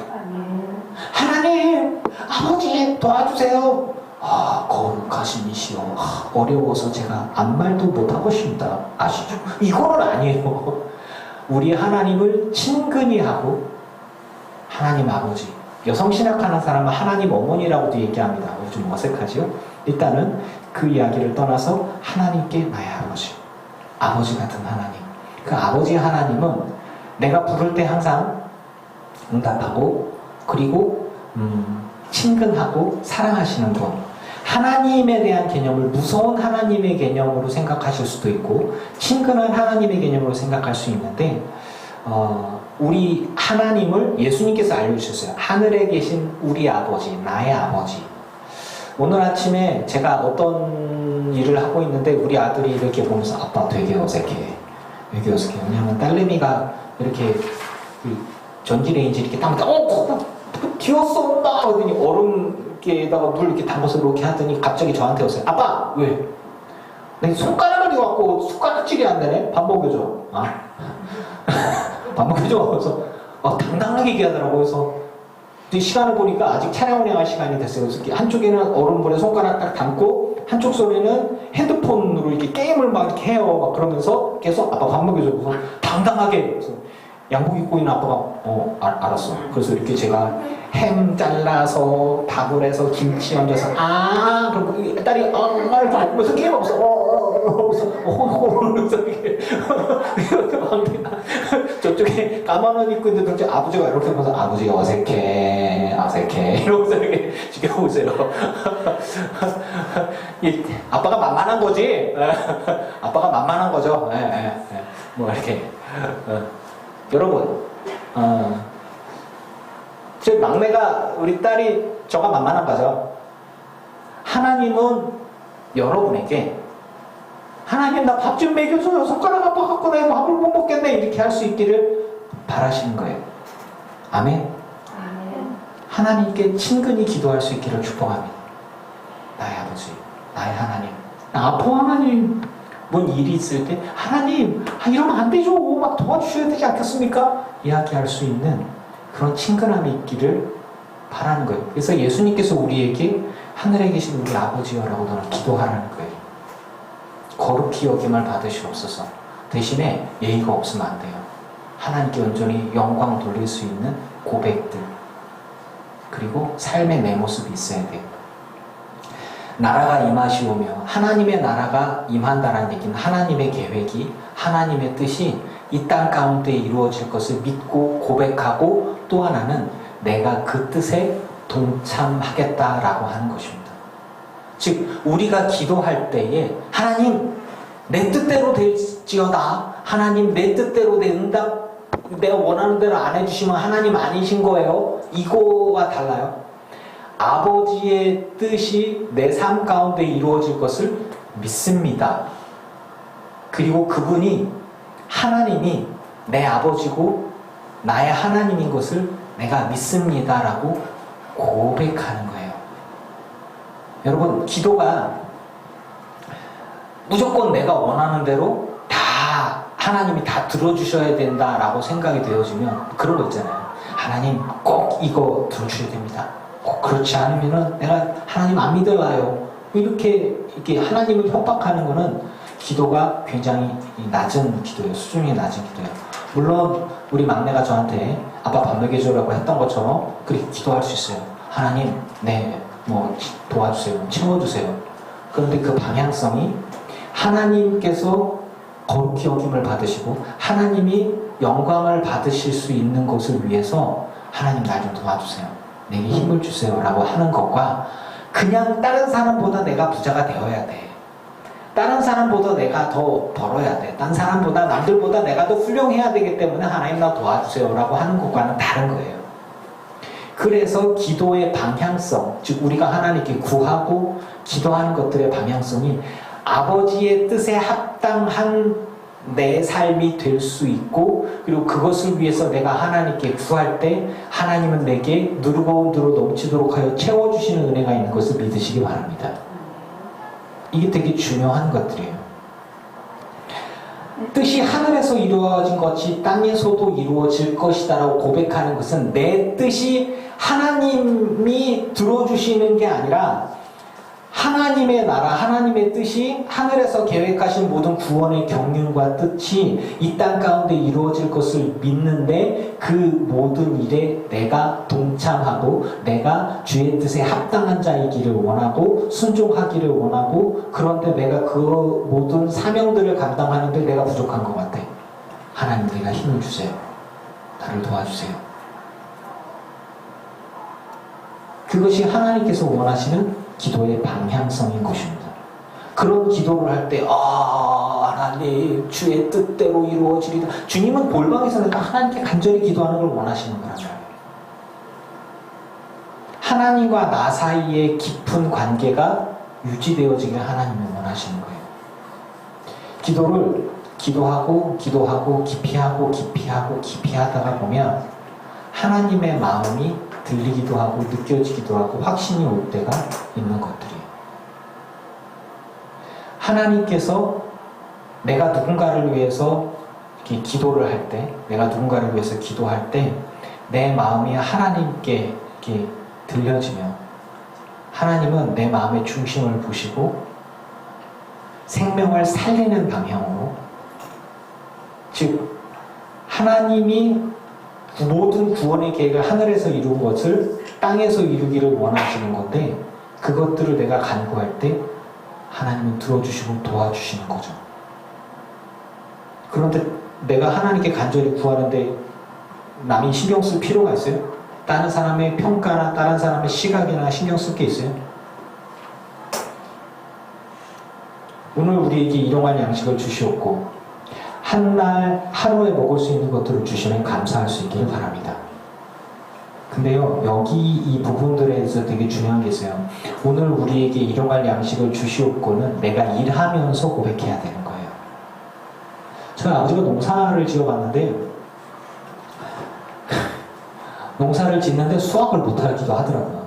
하나님, 아버지 도와주세요. 거룩하신 이시여, 어려워서 제가 아무 말도 못하고 싶다. 아시죠? 이거는 아니에요. 우리 하나님을 친근히 하고, 하나님 아버지, 여성신학하는 사람은 하나님 어머니라고도 얘기합니다. 좀 어색하죠? 일단은 그 이야기를 떠나서 하나님께 나의 아버지 같은 하나님. 그 아버지 하나님은 내가 부를 때 항상 응답하고 그리고 친근하고 사랑하시는 분. 하나님에 대한 개념을 무서운 하나님의 개념으로 생각하실 수도 있고 친근한 하나님의 개념으로 생각할 수 있는데 우리 하나님을 예수님께서 알려주셨어요. 하늘에 계신 우리 아버지, 나의 아버지. 오늘 아침에 제가 어떤 일을 하고 있는데 우리 아들이 이렇게 보면서 아빠 되게 어색해. 되게 어색해. 왜냐면 딸내미가 이렇게 전기레인지 이렇게 담았다. 튀었어 엄마! 그러더니 얼음에다가 물 이렇게 담아서 이렇게 하더니 갑자기 저한테 오세요. 아빠! 왜? 내 손가락을 갖고 숟가락질이 안 되네? 밥 먹여줘. 밥 먹여줘. 그래서 당당하게 얘기하더라고요. 그래서 시간을 보니까 아직 촬영을 해야 할 시간이 됐어요. 그래서 한쪽에는 얼음물에 손가락 딱 담고 한쪽 손에는 핸드폰으로 이렇게 게임을 막 이렇게 해요. 막 그러면서 계속 아빠 밥 먹여줘. 그래서 당당하게. 그래서 양복 입고 있는 아빠가 알았어. 그래서 이렇게 제가 햄 잘라서 밥을 해서 김치 얹어서 그리고 딸이 그러면서 게임하고 그래서 이렇게 저쪽에 까만 옷 입고 있는데 도대체 아버지가 이렇게 보면서 아버지가 어색해 이러면서 이렇게 지켜보세요. 아빠가 만만한 거지. 아빠가 만만한 거죠. 뭐 이렇게 여러분 제 막내가 우리 딸이 저가 만만한 거죠. 하나님은 여러분에게 하나님 나 밥 좀 먹여줘요. 손가락 아파갖고 나 밥을 못 먹겠네. 이렇게 할 수 있기를 바라시는 거예요. 아멘. 하나님께 친근히 기도할 수 있기를 축복합니다. 나의 아버지, 나의 하나님. 나 아파 하나님. 뭔 일이 있을 때 하나님 이러면 안 되죠. 막 도와주셔야 되지 않겠습니까? 이야기할 수 있는 그런 친근함이 있기를 바라는 거예요. 그래서 예수님께서 우리에게 하늘에 계신 우리 아버지여라고 너는 기도하라는 거예요. 거룩히 여김을 받으시옵소서. 대신에 예의가 없으면 안 돼요. 하나님께 온전히 영광 돌릴 수 있는 고백들 그리고 삶의 내 모습이 있어야 돼요. 나라가 임하시오며 하나님의 나라가 임한다는 얘기는 하나님의 계획이 하나님의 뜻이 이 땅 가운데 이루어질 것을 믿고 고백하고 또 하나는 내가 그 뜻에 동참하겠다라고 하는 것입니다. 즉 우리가 기도할 때에 하나님 내 뜻대로 될지어다. 하나님 내 뜻대로 내 응답 내가 원하는 대로 안 해주시면 하나님 아니신 거예요. 이거와 달라요. 아버지의 뜻이 내 삶 가운데 이루어질 것을 믿습니다. 그리고 그분이 하나님이 내 아버지고 나의 하나님인 것을 내가 믿습니다라고 고백하는 거예요. 여러분 기도가 무조건 내가 원하는 대로 다 하나님이 다 들어주셔야 된다라고 생각이 되어지면 그런 거 있잖아요. 하나님 꼭 이거 들어주셔야 됩니다. 꼭 그렇지 않으면은 내가 하나님 안 믿어요. 이렇게 하나님을 협박하는 거는 기도가 굉장히 낮은 기도예요. 수준이 낮은 기도예요. 물론 우리 막내가 저한테 아빠 밥 먹여줘라고 했던 것처럼 그렇게 기도할 수 있어요. 하나님 뭐 도와주세요. 채워주세요. 그런데 그 방향성이 하나님께서 거룩히 여김을 받으시고 하나님이 영광을 받으실 수 있는 것을 위해서 하나님 날 좀 도와주세요. 내게 힘을 주세요 라고 하는 것과 그냥 다른 사람보다 내가 부자가 되어야 돼. 다른 사람보다 내가 더 벌어야 돼. 다른 사람보다 남들보다 내가 더 훌륭해야 되기 때문에 하나님 나 도와주세요 라고 하는 것과는 다른 거예요. 그래서 기도의 방향성, 즉 우리가 하나님께 구하고 기도하는 것들의 방향성이 아버지의 뜻에 합당한 내 삶이 될 수 있고 그리고 그것을 위해서 내가 하나님께 구할 때 하나님은 내게 누르고 넘치도록 하여 채워주시는 은혜가 있는 것을 믿으시기 바랍니다. 이게 되게 중요한 것들이에요. 뜻이 하늘에서 이루어진 것이 땅에서도 이루어질 것이다 라고 고백하는 것은 내 뜻이 하나님이 들어주시는 게 아니라 하나님의 나라, 하나님의 뜻이 하늘에서 계획하신 모든 구원의 경륜과 뜻이 이 땅 가운데 이루어질 것을 믿는데 그 모든 일에 내가 동참하고 내가 주의 뜻에 합당한 자이기를 원하고 순종하기를 원하고 그런데 내가 그 모든 사명들을 감당하는데 내가 부족한 것 같아. 하나님 내가 힘을 주세요. 나를 도와주세요. 그것이 하나님께서 원하시는 기도의 방향성인 것입니다. 그런 기도를 할 때, 하나님, 주의 뜻대로 이루어지리다. 주님은 골방에서 내가 하나님께 간절히 기도하는 걸 원하시는 거라고요. 하나님과 나 사이의 깊은 관계가 유지되어지기를 하나님은 원하시는 거예요. 기도를 기도하고 깊이 하다가 보면 하나님의 마음이 들리기도 하고 느껴지기도 하고 확신이 올 때가 있는 것들이에요. 하나님께서 내가 누군가를 위해서 이렇게 기도를 할 때, 내가 누군가를 위해서 기도할 때 내 마음이 하나님께 이렇게 들려지면 하나님은 내 마음의 중심을 보시고 생명을 살리는 방향으로, 즉 하나님이 모든 구원의 계획을 하늘에서 이룬 것을 땅에서 이루기를 원하시는 건데 그것들을 내가 간구할 때 하나님은 들어주시고 도와주시는 거죠. 그런데 내가 하나님께 간절히 구하는데 남이 신경 쓸 필요가 있어요? 다른 사람의 평가나 다른 사람의 시각이나 신경 쓸 게 있어요? 오늘 우리에게 일용할 양식을 주시옵고 한날 하루에 먹을 수 있는 것들을 주시면 감사할 수 있기를 바랍니다. 근데요, 여기 이 부분들에 대해서 되게 중요한 게 있어요. 오늘 우리에게 일용할 양식을 주시옵고는 내가 일하면서 고백해야 되는 거예요. 저희 아버지가 농사를 지어봤는데 농사를 짓는데 수확을 못하기도 하더라고요.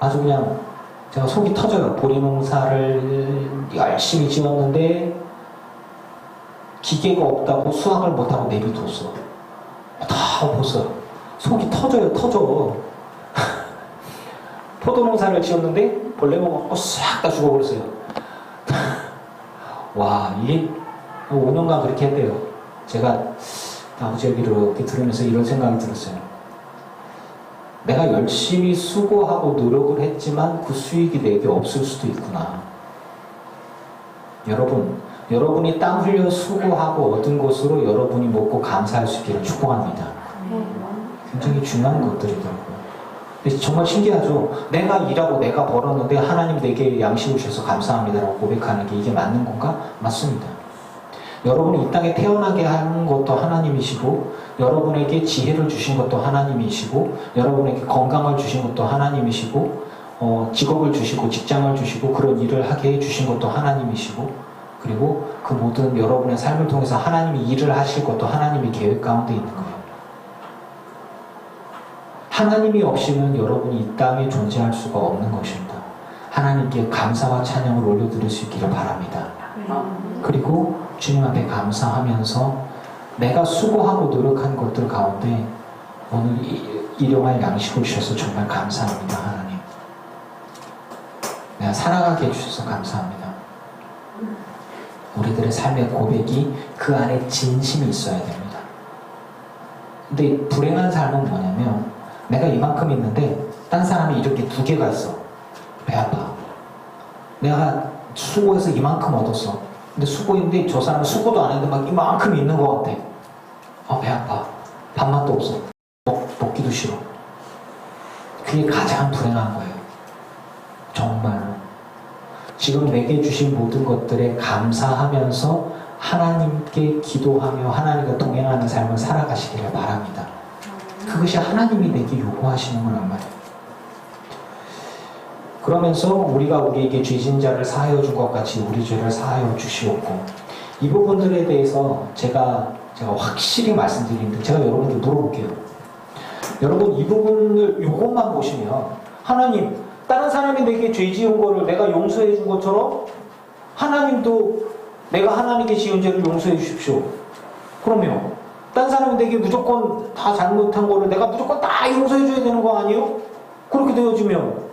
아주 그냥 제가 속이 터져요. 보리 농사를 열심히 지었는데 기계가 없다고 수확을 못하고 내비뒀어. 다 없었어. 속이 터져요, 터져. 포도 농사를 지었는데 벌레 먹었고 싹 다 죽어버렸어요. 와, 이게 5년간 그렇게 했대요. 제가 아버지 얘기를 이렇게 들으면서 이런 생각이 들었어요. 내가 열심히 수고하고 노력을 했지만 그 수익이 내게 없을 수도 있구나. 여러분이 땀 흘려 수고하고 얻은 것으로 여러분이 먹고 감사할 수 있기를 축복합니다. 굉장히 중요한 것들이더라고요. 근데 정말 신기하죠. 내가 일하고 내가 벌었는데 하나님 내게 양식을 주셔서 감사합니다라고 고백하는 게 이게 맞는 건가? 맞습니다. 여러분이 이 땅에 태어나게 한 것도 하나님이시고 여러분에게 지혜를 주신 것도 하나님이시고 여러분에게 건강을 주신 것도 하나님이시고 직업을 주시고 직장을 주시고 그런 일을 하게 해주신 것도 하나님이시고 그리고 그 모든 여러분의 삶을 통해서 하나님이 일을 하실 것도 하나님의 계획 가운데 있는 거예요. 하나님이 없이는 여러분이 이 땅에 존재할 수가 없는 것입니다. 하나님께 감사와 찬양을 올려드릴 수 있기를 바랍니다. 그리고 주님 앞에 감사하면서 내가 수고하고 노력한 것들 가운데 오늘 일용할 양식을 주셔서 정말 감사합니다. 하나님, 내가 살아가게 해주셔서 감사합니다. 우리들의 삶의 고백이 그 안에 진심이 있어야 됩니다. 근데 불행한 삶은 뭐냐면 내가 이만큼 있는데 딴 사람이 이렇게 2개가 있어. 배 아파. 내가 수고해서 이만큼 얻었어. 근데 수고인데 저 사람은 수고도 안 했는데 막 이만큼 있는 것 같아. 배 아파. 밥맛도 없어. 먹기도 싫어. 그게 가장 불행한 거예요. 정말로. 지금 내게 주신 모든 것들에 감사하면서 하나님께 기도하며 하나님과 동행하는 삶을 살아가시기를 바랍니다. 그것이 하나님이 내게 요구하시는 거란 말이에요. 그러면서 우리가 우리에게 죄진 자를 사하여 준 것 같이 우리 죄를 사하여 주시옵고, 이 부분들에 대해서 제가 확실히 말씀드리는데 제가 여러분들 물어볼게요. 여러분 이 부분을 요것만 보시면 하나님 다른 사람이 내게 죄 지은 거를 내가 용서해 준 것처럼 하나님도 내가 하나님께 지은 죄를 용서해 주십시오. 그러면 다른 사람이 내게 무조건 다 잘못한 거를 내가 무조건 다 용서해 줘야 되는 거 아니에요? 그렇게 되어지면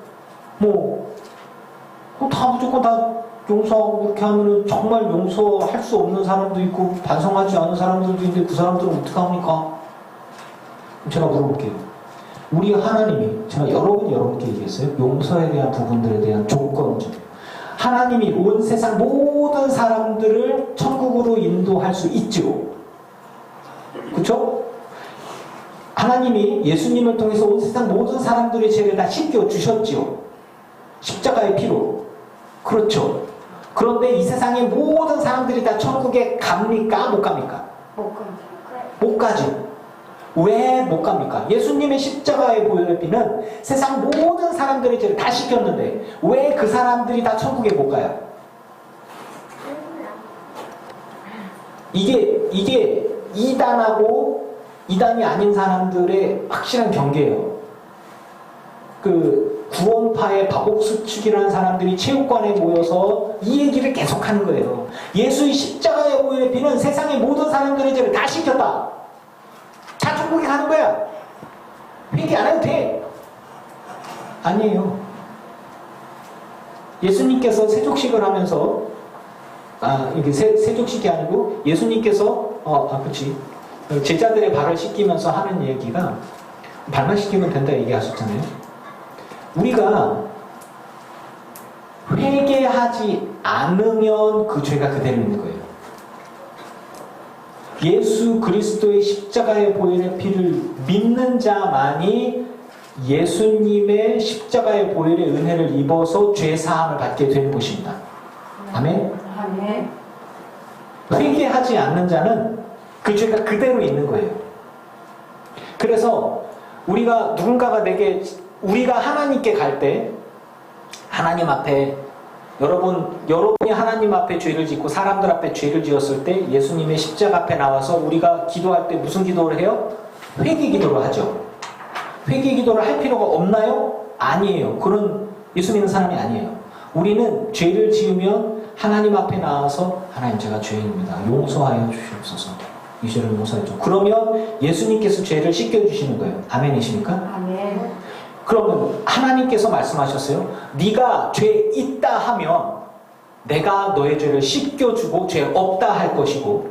다 무조건 다 용서하고 그렇게 하면은 정말 용서할 수 없는 사람도 있고 반성하지 않은 사람들도 있는데 그 사람들은 어떻게 합니까? 제가 물어볼게요. 우리 하나님이, 제가 여러 번 여러분께 얘기했어요. 용서에 대한 부분들에 대한 조건적. 하나님이 온 세상 모든 사람들을 천국으로 인도할 수 있죠. 그렇죠? 하나님이 예수님을 통해서 온 세상 모든 사람들의 죄를 다 씻겨주셨지요. 십자가의 피로. 그렇죠. 그런데 이 세상의 모든 사람들이 다 천국에 갑니까? 못 갑니까? 못 가죠. 못 가죠. 왜 못 갑니까? 예수님의 십자가의 보혈의 피는 세상 모든 사람들의 죄를 다 씻겼는데 왜 그 사람들이 다 천국에 못 가요? 이게 이단하고 이단이 아닌 사람들의 확실한 경계예요. 그 구원파의 박옥수축이라는 사람들이 체육관에 모여서 이 얘기를 계속하는 거예요. 예수의 십자가의 보혈의 피는 세상의 모든 사람들의 죄를 다 씻겼다. 다 천국에 가는 거야. 회개 안 해도 돼. 아니에요. 예수님께서 세족식을 하면서 이게 세족식이 아니고 예수님께서 그렇지. 제자들의 발을 씻기면서 하는 얘기가 발만 씻기면 된다 얘기하셨잖아요. 우리가 회개하지 않으면 그 죄가 그대로 있는 거예요. 예수 그리스도의 십자가의 보혈의 피를 믿는 자만이 예수님의 십자가의 보혈의 은혜를 입어서 죄사함을 받게 되는 것입니다. 아멘? 아멘. 회개하지 않는 자는 그 죄가 그대로 있는 거예요. 그래서 우리가 하나님께 갈 때 하나님 앞에 여러분이 하나님 앞에 죄를 짓고 사람들 앞에 죄를 지었을 때 예수님의 십자가 앞에 나와서 우리가 기도할 때 무슨 기도를 해요? 회개 기도를 하죠. 회개 기도를 할 필요가 없나요? 아니에요. 그런 예수 믿는 사람이 아니에요. 우리는 죄를 지으면 하나님 앞에 나와서 하나님 제가 죄인입니다. 용서하여 주시옵소서. 이 죄를 용서해 줘. 그러면 예수님께서 죄를 씻겨주시는 거예요. 아멘이십니까? 아멘. 그러면 하나님께서 말씀하셨어요. 네가 죄 있다 하면 내가 너의 죄를 씻겨주고 죄 없다 할 것이고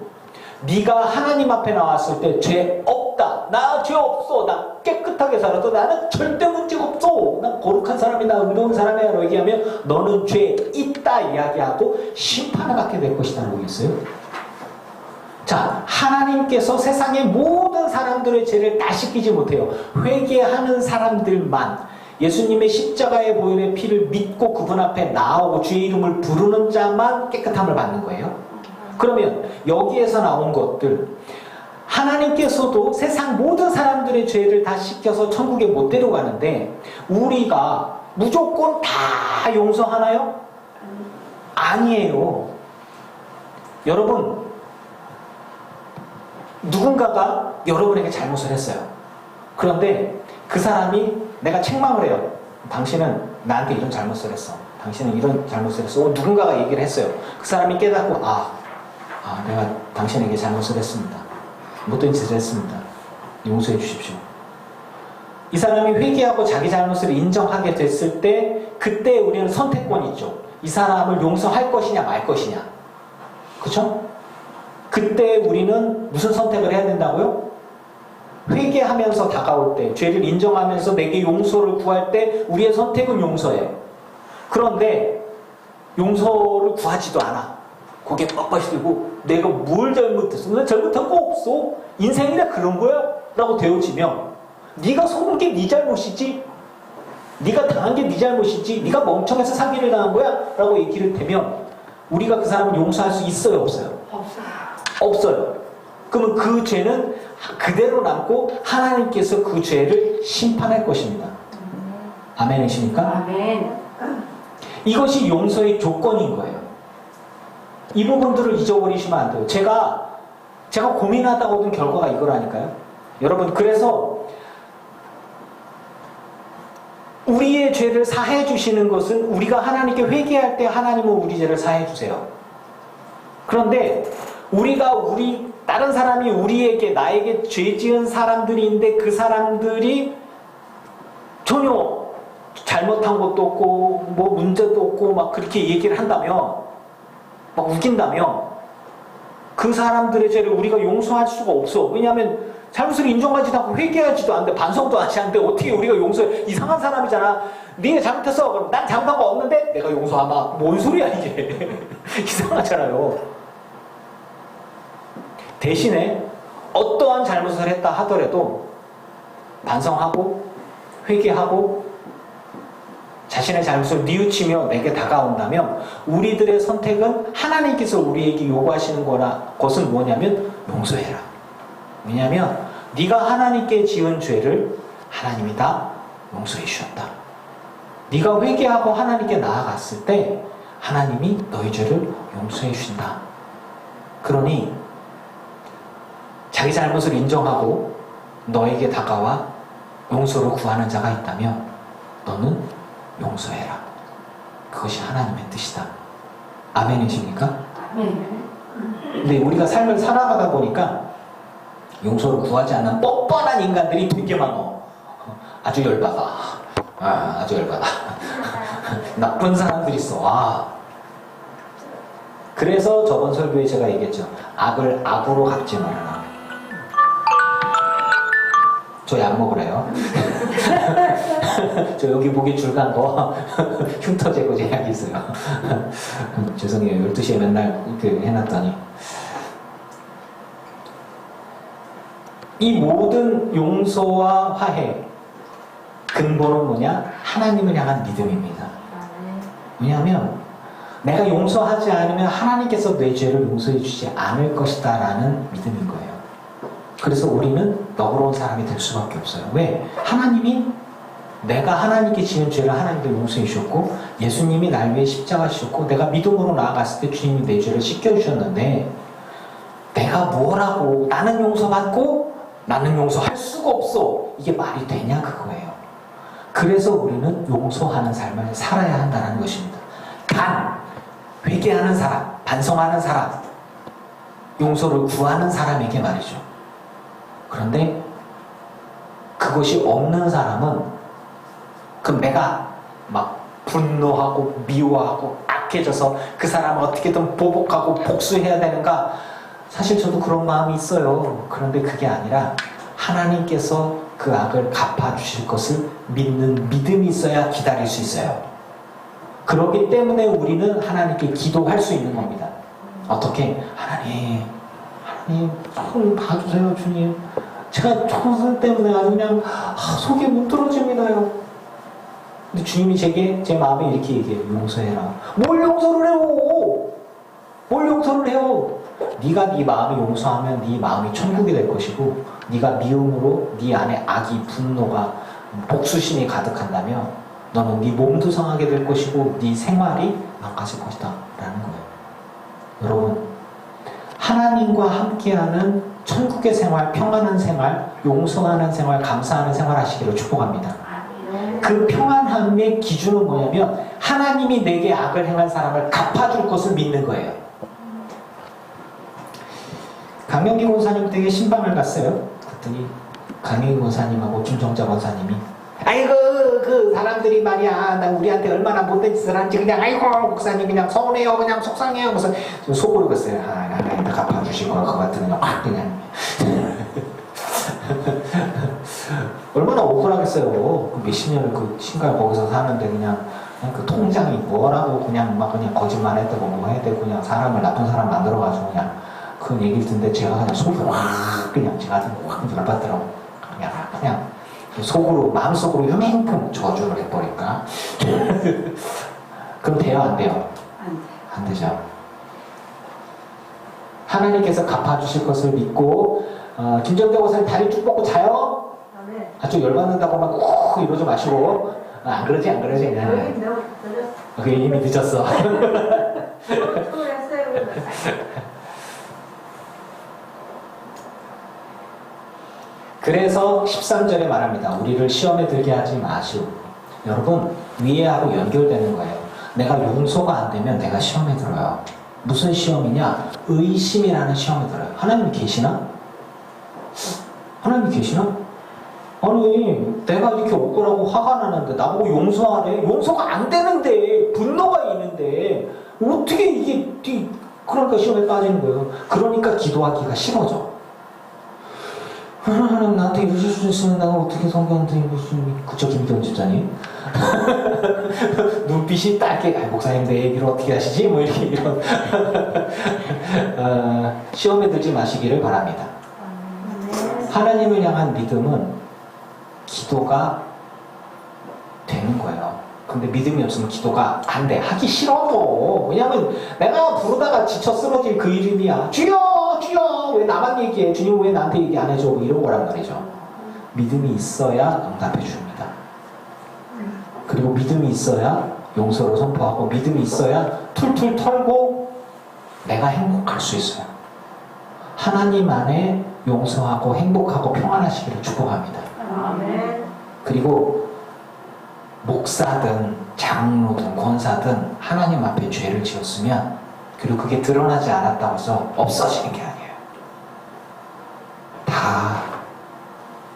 네가 하나님 앞에 나왔을 때 죄 없다. 나 죄 없어. 나 깨끗하게 살아도 나는 절대 문제가 없어. 나 거룩한 사람이다. 의로운 사람이야. 라고 얘기하면 너는 죄 있다 이야기하고 심판을 받게 될 것이다. 모르겠어요? 자, 하나님께서 세상의 모든 사람들의 죄를 다 씻기지 못해요. 회개하는 사람들만 예수님의 십자가의 보혈의 피를 믿고 그분 앞에 나오고 주의 이름을 부르는 자만 깨끗함을 받는 거예요. 그러면 여기에서 나온 것들 하나님께서도 세상 모든 사람들의 죄를 다 씻겨서 천국에 못 데려가는데 우리가 무조건 다 용서하나요? 아니에요. 여러분 누군가가 여러분에게 잘못을 했어요. 그런데 그 사람이 내가 책망을 해요. 당신은 나한테 이런 잘못을 했어. 당신은 이런 잘못을 했어. 누군가가 얘기를 했어요. 그 사람이 깨닫고 내가 당신에게 잘못을 했습니다. 못된 짓을 했습니다. 용서해 주십시오. 이 사람이 회개하고 자기 잘못을 인정하게 됐을 때 그때 우리는 선택권이 있죠. 이 사람을 용서할 것이냐 말 것이냐. 그렇죠? 그때 우리는 무슨 선택을 해야 된다고요? 회개하면서 다가올 때, 죄를 인정하면서 내게 용서를 구할 때 우리의 선택은 용서예요. 그런데 용서를 구하지도 않아. 고개 뻣뻣이 들고 내가 뭘 잘못했어? 나 잘못한 거 없어. 인생이라 그런 거야? 라고 되어지면 네가 속은 게 네 잘못이지? 네가 당한 게 네 잘못이지? 네가 멍청해서 사기를 당한 거야? 라고 얘기를 되면 우리가 그 사람을 용서할 수 있어요? 없어요? 없어요. 그러면 그 죄는 그대로 남고 하나님께서 그 죄를 심판할 것입니다. 아멘이십니까? 아멘. 이것이 용서의 조건인 거예요. 이 부분들을 잊어버리시면 안 돼요. 제가 고민하다 얻은 결과가 이거라니까요. 여러분, 그래서 우리의 죄를 사해 주시는 것은 우리가 하나님께 회개할 때 하나님은 우리 죄를 사해 주세요. 그런데 다른 사람이 나에게 죄 지은 사람들인데 그 사람들이 전혀 잘못한 것도 없고 뭐 문제도 없고 막 그렇게 얘기를 한다면, 막 우긴다면 그 사람들의 죄를 우리가 용서할 수가 없어. 왜냐하면 잘못을 인정하지도 않고 회개하지도 않는데 반성도 하지 않는데 어떻게 우리가 용서해. 이상한 사람이잖아. 네가 잘못했어. 그럼 난 잘못한 거 없는데 내가 용서하마. 뭔 소리야 이게. 이상하잖아요. 대신에 어떠한 잘못을 했다 하더라도 반성하고 회개하고 자신의 잘못을 뉘우치며 내게 다가온다면 우리들의 선택은 하나님께서 우리에게 요구하시는 것은 뭐냐면 용서해라. 왜냐하면 네가 하나님께 지은 죄를 하나님이 다 용서해 주셨다. 네가 회개하고 하나님께 나아갔을 때 하나님이 너희 죄를 용서해 주신다. 그러니 자기 잘못을 인정하고 너에게 다가와 용서를 구하는 자가 있다면 너는 용서해라. 그것이 하나님의 뜻이다. 아멘이십니까? 아멘. 근데 우리가 삶을 살아가다 보니까 용서를 구하지 않는 뻔뻔한 인간들이 되게 많어. 아주 열받아. 아주 열받아. 나쁜 사람들이 있어. 그래서 저번 설교에 제가 얘기했죠. 악을 악으로 갚지 말아라. 저 약 먹으래요. 저 여기 목에 줄 간 거 흉터 제거제 약이 있어요. 죄송해요. 12시에 맨날 이렇게 해놨더니. 이 모든 용서와 화해 근본은 뭐냐? 하나님을 향한 믿음입니다. 왜냐하면 내가 용서하지 않으면 하나님께서 내 죄를 용서해 주지 않을 것이다 라는 믿음인 거예요. 그래서 우리는 너그러운 사람이 될 수밖에 없어요. 왜? 하나님이 내가 하나님께 지은 죄를 하나님도 용서해 주셨고 예수님이 날 위해 십자가 지셨고 내가 믿음으로 나아갔을 때 주님이 내 죄를 씻겨주셨는데 내가 뭐라고 나는 용서받고 나는 용서할 수가 없어. 이게 말이 되냐 그거예요. 그래서 우리는 용서하는 삶을 살아야 한다는 것입니다. 단 회개하는 사람, 반성하는 사람, 용서를 구하는 사람에게 말이죠. 그런데 그것이 없는 사람은 그럼 내가 막 분노하고 미워하고 악해져서 그 사람을 어떻게든 보복하고 복수해야 되는가? 사실 저도 그런 마음이 있어요. 그런데 그게 아니라 하나님께서 그 악을 갚아주실 것을 믿는 믿음이 있어야 기다릴 수 있어요. 그렇기 때문에 우리는 하나님께 기도할 수 있는 겁니다. 어떻게? 하나님 좀 봐주세요 주님. 제가 저것 때문에 아주 그냥 속이 뭉클어집니다요. 근데 주님이 제 마음에 이렇게 얘기해요. 용서해라. 뭘 용서를 해요? 뭘 용서를 해요? 네가 네 마음을 용서하면 네 마음이 천국이 될 것이고 네가 미움으로 네 안에 악이 분노가 복수심이 가득한다면 너는 네 몸도 상하게 될 것이고 네 생활이 망가질 것이다 라는 거예요. 여러분 하나님과 함께하는 천국의 생활, 평안한 생활, 용서하는 생활, 감사하는 생활 하시기를 축복합니다. 그 평안함의 기준은 뭐냐면 하나님이 내게 악을 행한 사람을 갚아줄 것을 믿는 거예요. 강명기 권사님 댁에 신방을 갔어요. 그랬더니 강명기 권사님하고 김정자 권사님이 아이고 그 사람들이 말이야 나 우리한테 얼마나 못된 짓을 하는지 그냥 아이고 목사님 그냥 서운해요 그냥 속상해요 그래서 속으로 그랬어요. 하나님 다 갚아주실 것 같은 그냥 확 그냥 얼마나 억울하겠어요. 그 몇십 년을 그 신갈 거기서 사는데 그냥 그 통장이 뭐라고 그냥 막 그냥 거짓말 했다고 뭐 해대고 그냥 사람을 나쁜 사람 만들어가지고 그냥 그 얘기를 듣는데 제가 그냥 속이 확 그냥 제가 확 열받더라고. 그냥 속으로 마음속으로 흉흉 저주를 해버릴까? 그럼 돼요 안 돼요? 안 되죠. 하나님께서 갚아주실 것을 믿고 김정대 고사님 다리 쭉 뻗고 자요? 아주 열받는다고 막 꼭 이러지 마시고 안 그러지 그냥 그게 이미 늦었어. 그래서 13절에 말합니다. 우리를 시험에 들게 하지 마시오. 여러분 위에하고 연결되는 거예요. 내가 용서가 안 되면 내가 시험에 들어요. 무슨 시험이냐? 의심이라는 시험에 들어요. 하나님 계시나? 하나님 계시나? 아니 내가 이렇게 억울하고 화가 나는데 나보고 용서하래? 용서가 안 되는데 분노가 있는데 어떻게 이게 그러니까 시험에 빠지는 거예요. 그러니까 기도하기가 싫어져. 하나님 나한테 이러실 수 있으면 내가 어떻게 성경한테 그쵸 김기현 집사님? 눈빛이 딱게 목사님 내 얘기를 어떻게 하시지? 뭐 이렇게 이런 시험에 들지 마시기를 바랍니다. 하나님을 향한 믿음은 기도가 되는 거예요. 근데 믿음이 없으면 기도가 안 돼. 하기 싫어도. 왜냐면 내가 부르다가 지쳐 쓰러질 그 이름이야. 주여! 주여! 왜 나만 얘기해? 주님 왜 나한테 얘기 안 해줘? 뭐 이런 거란 말이죠. 믿음이 있어야 응답해 줍니다. 그리고 믿음이 있어야 용서를 선포하고 믿음이 있어야 툴툴 털고 내가 행복할 수 있어요. 하나님 안에 용서하고 행복하고 평안하시기를 축복합니다. 아멘. 그리고 목사든 장로든 권사든 하나님 앞에 죄를 지었으면 그리고 그게 드러나지 않았다고 해서 없어지는 게 아니에요. 다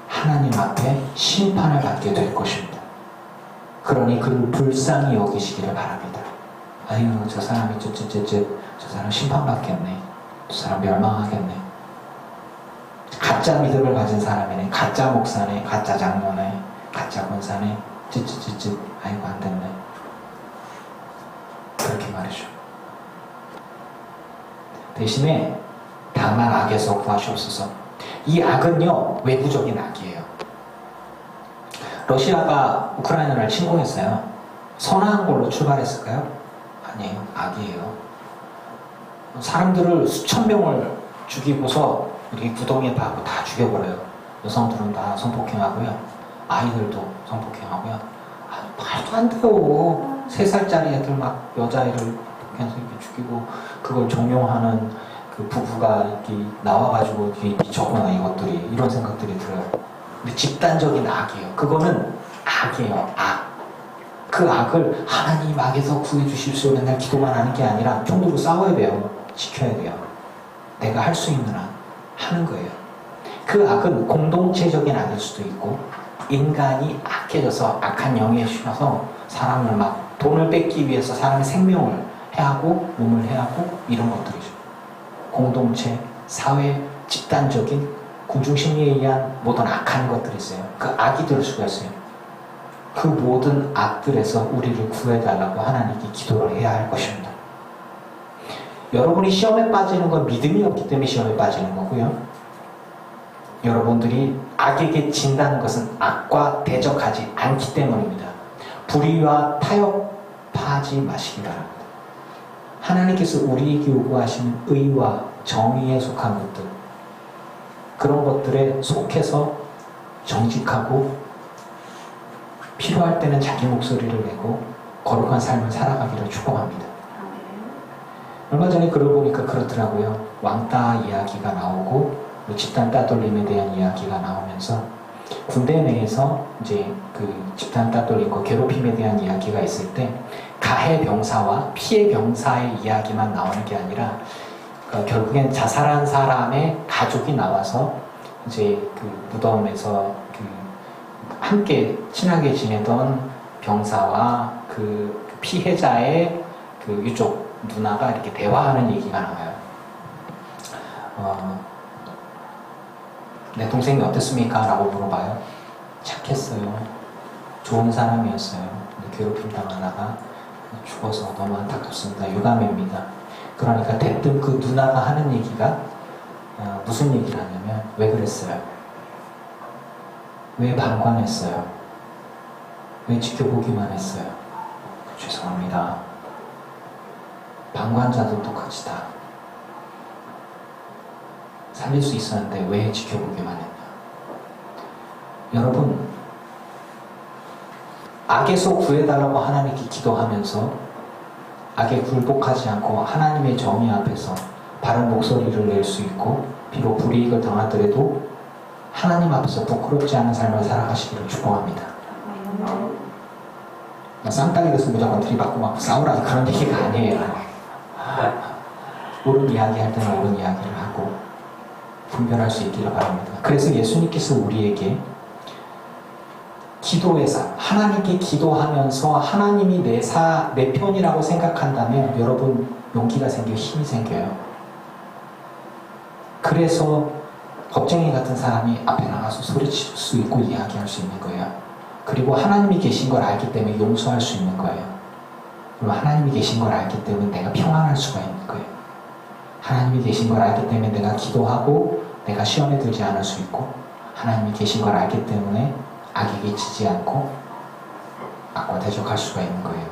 하나님 앞에 심판을 받게 될 것입니다. 그러니 그를 불쌍히 여기시기를 바랍니다. 아유 저 사람이 저 사람 심판받겠네. 저 사람 멸망하겠네. 가짜 믿음을 가진 사람이네. 가짜 목사네. 가짜 장로네. 가짜 권사네. 아이고 안 됐네. 그렇게 말이죠. 대신에 다만 악에서 구하시옵소서. 이 악은요 외부적인 악이에요. 러시아가 우크라이나를 침공했어요. 선한 걸로 출발했을까요? 아니에요. 악이에요. 사람들을 수천 명을 죽이고서 우리 구덩이에 박고 다 죽여버려요. 여성들은 다 성폭행하고요. 아이들도 성폭행하고요. 말도 안 돼요. 3살짜리 애들 막 여자애를 폭행해서 이렇게 죽이고 그걸 종용하는 그 부부가 이렇게 나와가지고 미쳤구나 이것들이 이런 생각들이 들어요. 근데 집단적인 악이에요. 그거는 악이에요. 악. 그 악을 하나님 악에서 구해주십시오 맨날 기도만 하는 게 아니라 총으로 싸워야 돼요. 지켜야 돼요. 내가 할 수 있는 한 하는 거예요. 그 악은 공동체적인 악일 수도 있고 인간이 악해져서 악한 영에 쉬어서 사람을 막 돈을 뺏기 위해서 사람의 생명을 해하고 몸을 해하고 이런 것들이죠. 공동체, 사회, 집단적인 군중심리에 의한 모든 악한 것들이 있어요. 그 악이 될 수가 있어요. 그 모든 악들에서 우리를 구해달라고 하나님께 기도를 해야 할 것입니다. 여러분이 시험에 빠지는 건 믿음이 없기 때문에 시험에 빠지는 거고요. 여러분들이 악에게 진다는 것은 악과 대적하지 않기 때문입니다. 불의와 타협하지 마시기 바랍니다. 하나님께서 우리에게 요구하시는 의와 정의에 속한 것들, 그런 것들에 속해서 정직하고 필요할 때는 자기 목소리를 내고 거룩한 삶을 살아가기를 축복합니다. 얼마 전에 글을 보니까 그렇더라고요. 왕따 이야기가 나오고 집단 따돌림에 대한 이야기가 나오면서 군대 내에서 이제 그 집단 따돌림과 괴롭힘에 대한 이야기가 있을 때 가해 병사와 피해 병사의 이야기만 나오는 게 아니라 결국엔 자살한 사람의 가족이 나와서 이제 그 무덤에서 그 함께 친하게 지내던 병사와 그 피해자의 그 유족 누나가 이렇게 대화하는 얘기가 나와요. 내 동생이 어땠습니까? 라고 물어봐요. 착했어요. 좋은 사람이었어요. 근데 괴롭힘 당하다가 죽어서 너무 안타깝습니다. 유감입니다. 그러니까 대뜸 그 누나가 하는 얘기가 무슨 얘기를 하냐면 왜 그랬어요? 왜 방관했어요? 왜 지켜보기만 했어요? 죄송합니다. 방관자도 똑같이 다 살릴 수 있었는데 왜 지켜보기만 했냐. 여러분, 악에서 구해달라고 하나님께 기도하면서 악에 굴복하지 않고 하나님의 정의 앞에서 바른 목소리를 낼 수 있고 비록 불이익을 당하더라도 하나님 앞에서 부끄럽지 않은 삶을 살아가시기를 축복합니다. 쌍딱이 돼서 무조건 들이받고 막 싸우라 그런 얘기가 아니에요. 옳은 이야기 할 때는 옳은 이야기를 하고 분별할 수 있기를 바랍니다. 그래서 예수님께서 우리에게 기도에서 하나님께 기도하면서 하나님이 내 편이라고 생각한다면 여러분 용기가 생겨 힘이 생겨요. 그래서 겁쟁이 같은 사람이 앞에 나가서 소리칠 수 있고 이야기할 수 있는 거예요. 그리고 하나님이 계신 걸 알기 때문에 용서할 수 있는 거예요. 그리고 하나님이 계신 걸 알기 때문에 내가 평안할 수가 있는 거예요. 하나님이 계신 걸 알기 때문에 내가 기도하고 내가 시험에 들지 않을 수 있고, 하나님이 계신 걸 알기 때문에 악에게 지지 않고 악과 대적할 수가 있는 거예요.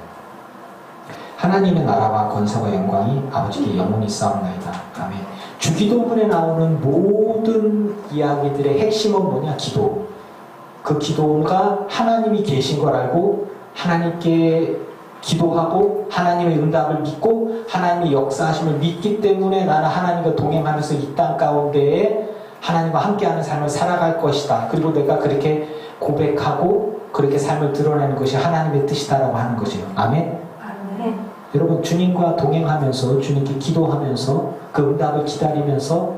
하나님의 나라와 권세와 영광이 아버지께 영원히 쌓옵나이다. 아멘. 주기도문에 나오는 모든 이야기들의 핵심은 뭐냐? 기도. 그 기도가 하나님이 계신 걸 알고 하나님께 기도하고 하나님의 응답을 믿고 하나님의 역사하심을 믿기 때문에 나는 하나님과 동행하면서 이 땅 가운데에 하나님과 함께하는 삶을 살아갈 것이다. 그리고 내가 그렇게 고백하고 그렇게 삶을 드러내는 것이 하나님의 뜻이다라고 하는 거죠. 아멘. 아멘. 여러분 주님과 동행하면서 주님께 기도하면서 그 응답을 기다리면서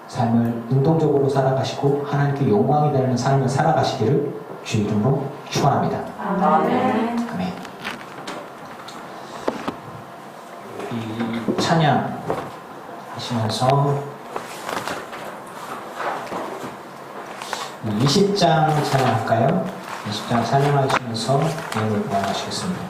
삶을 능동적으로 살아가시고 하나님께 영광이 되는 삶을 살아가시기를 주 이름으로 축원합니다. 아멘. 아멘. 이 찬양 하시면서 20장 찬양할까요? 20장 찬양하시면서 내용을 보완하시겠습니다.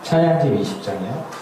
찬양집 20장이요.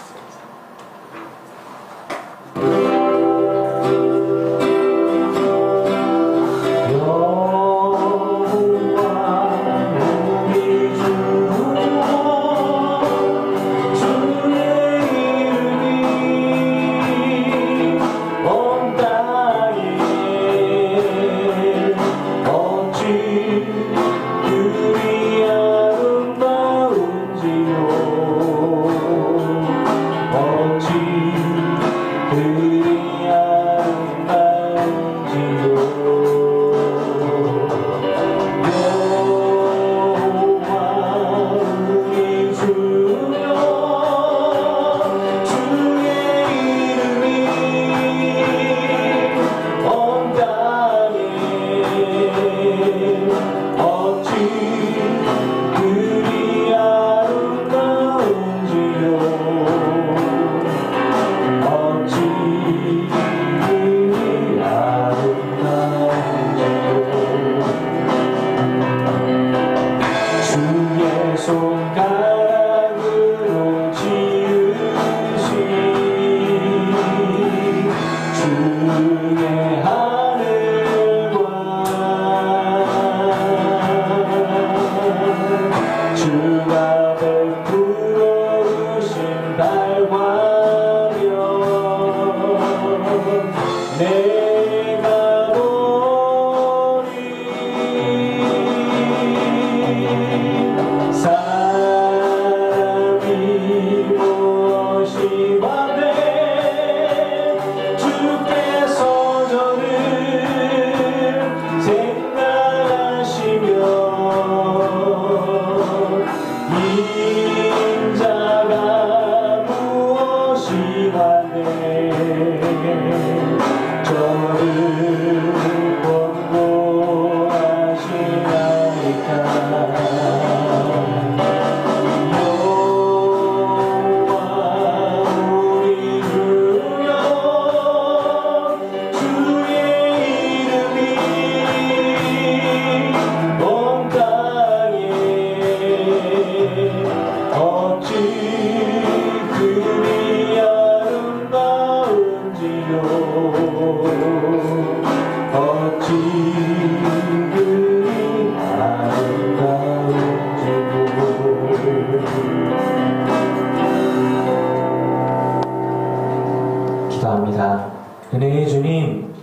기도합니다. 은혜의 주님,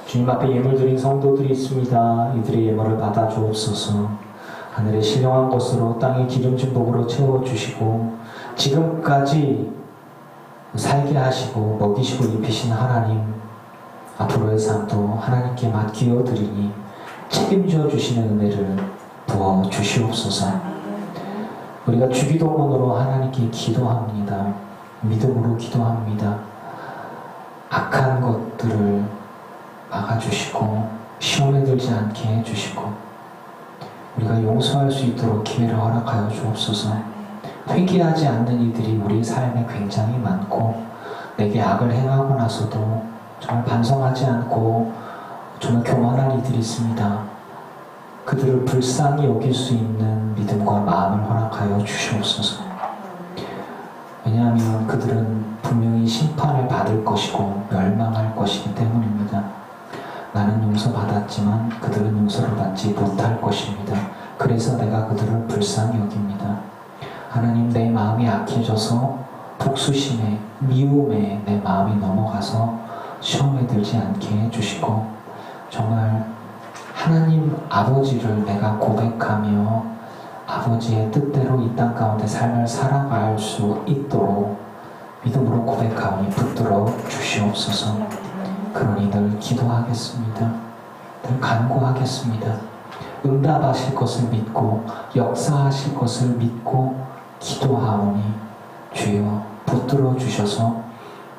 주님 앞에 예물 드린 성도들이 있습니다. 이들의 예물을 받아 주옵소서. 하늘의 신령한 것으로 땅의 기름진 복으로 채워주시고 지금까지 살게 하시고 먹이시고 입히신 하나님, 앞으로의 삶도 하나님께 맡기어드리니 책임져 주시는 은혜를 부어 주시옵소서. 우리가 주기도문으로 하나님께 기도합니다. 믿음으로 기도합니다. 악한 것들을 막아주시고 시험에 들지 않게 해주시고 우리가 용서할 수 있도록 기회를 허락하여 주옵소서. 회개하지 않는 이들이 우리 삶에 굉장히 많고 내게 악을 행하고 나서도 정말 반성하지 않고 정말 교만한 이들이 있습니다. 그들을 불쌍히 여길 수 있는 믿음과 마음을 허락하여 주시옵소서. 왜냐하면 그들은 분명히 심판을 받을 것이고 멸망할 것이기 때문입니다. 나는 용서받았지만 그들은 용서를 받지 못할 것입니다. 그래서 내가 그들을 불쌍히 여깁니다. 하나님, 내 마음이 약해져서 복수심에 미움에 내 마음이 넘어가서 시험에 들지 않게 해주시고 정말 하나님 아버지를 내가 고백하며 아버지의 뜻대로 이 땅 가운데 삶을 살아갈 수 있도록 믿음으로 고백하오니 붙들어 주시옵소서. 그러니 늘 기도하겠습니다. 늘 간구하겠습니다. 응답하실 것을 믿고 역사하실 것을 믿고 기도하오니 주여 붙들어 주셔서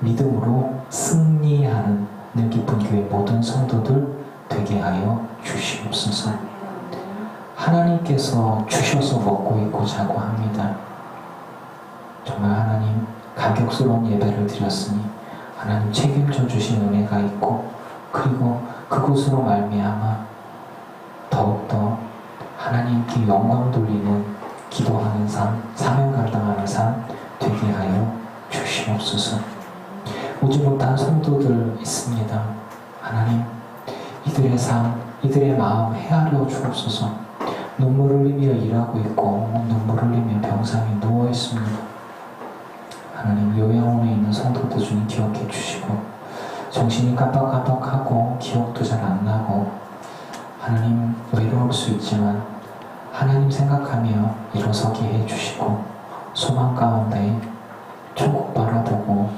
믿음으로 승리하는 늘 깊은 교회 모든 성도들 되게 하여 주시옵소서. 하나님께서 주셔서 먹고 있고 자고 합니다. 정말 하나님 감격스러운 예배를 드렸으니 하나님 책임져 주신 은혜가 있고 그리고 그곳으로 말미암아 더욱더 하나님께 영광 돌리는 기도하는 삶, 사명 감당하는 삶 되게 하여 주시옵소서. 오지 못한 성도들 있습니다. 하나님 이들의 삶, 이들의 마음 헤아려 주옵소서. 눈물을 흘리며 일하고 있고 눈물을 흘리며 병상에 누워 있습니다. 하나님 요양원에 있는 성도들 중에 기억해 주시고 정신이 깜빡깜빡하고 기억도 잘 안 나고 하나님 외로울 수 있지만 하나님 생각하며 일어서게 해 주시고 소망 가운데 천국 바라보고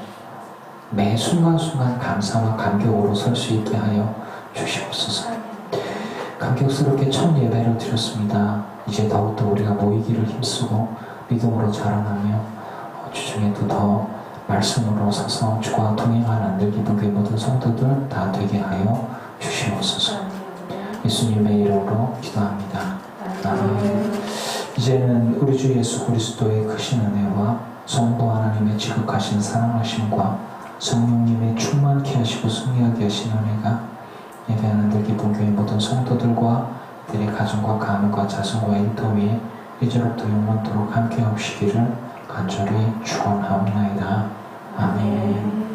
매 순간순간 감사와 감격으로 설 수 있게 하여 주시옵소서. 감격스럽게 첫 예배를 드렸습니다. 이제 더욱더 우리가 모이기를 힘쓰고 믿음으로 자라나며 주중에도 더 말씀으로 서서 주와 동행하는 안들 기쁜 교회 모든 성도들 다 되게 하여 주시옵소서. 예수님의 이름으로 기도합니다. 아멘. 이제는 우리 주 예수 그리스도의 크신 은혜와 성도 하나님의 지극하신 사랑하심과 성령님의 충만케 하시고 승리하게 하신 은혜가 예배하는 들 기쁜 교회 모든 성도들과 그들의 가정과 가문과 자손과 일터 위에 이제로부터 영원토록 함께 하시기를 간절히 축원하옵나이다. 아멘.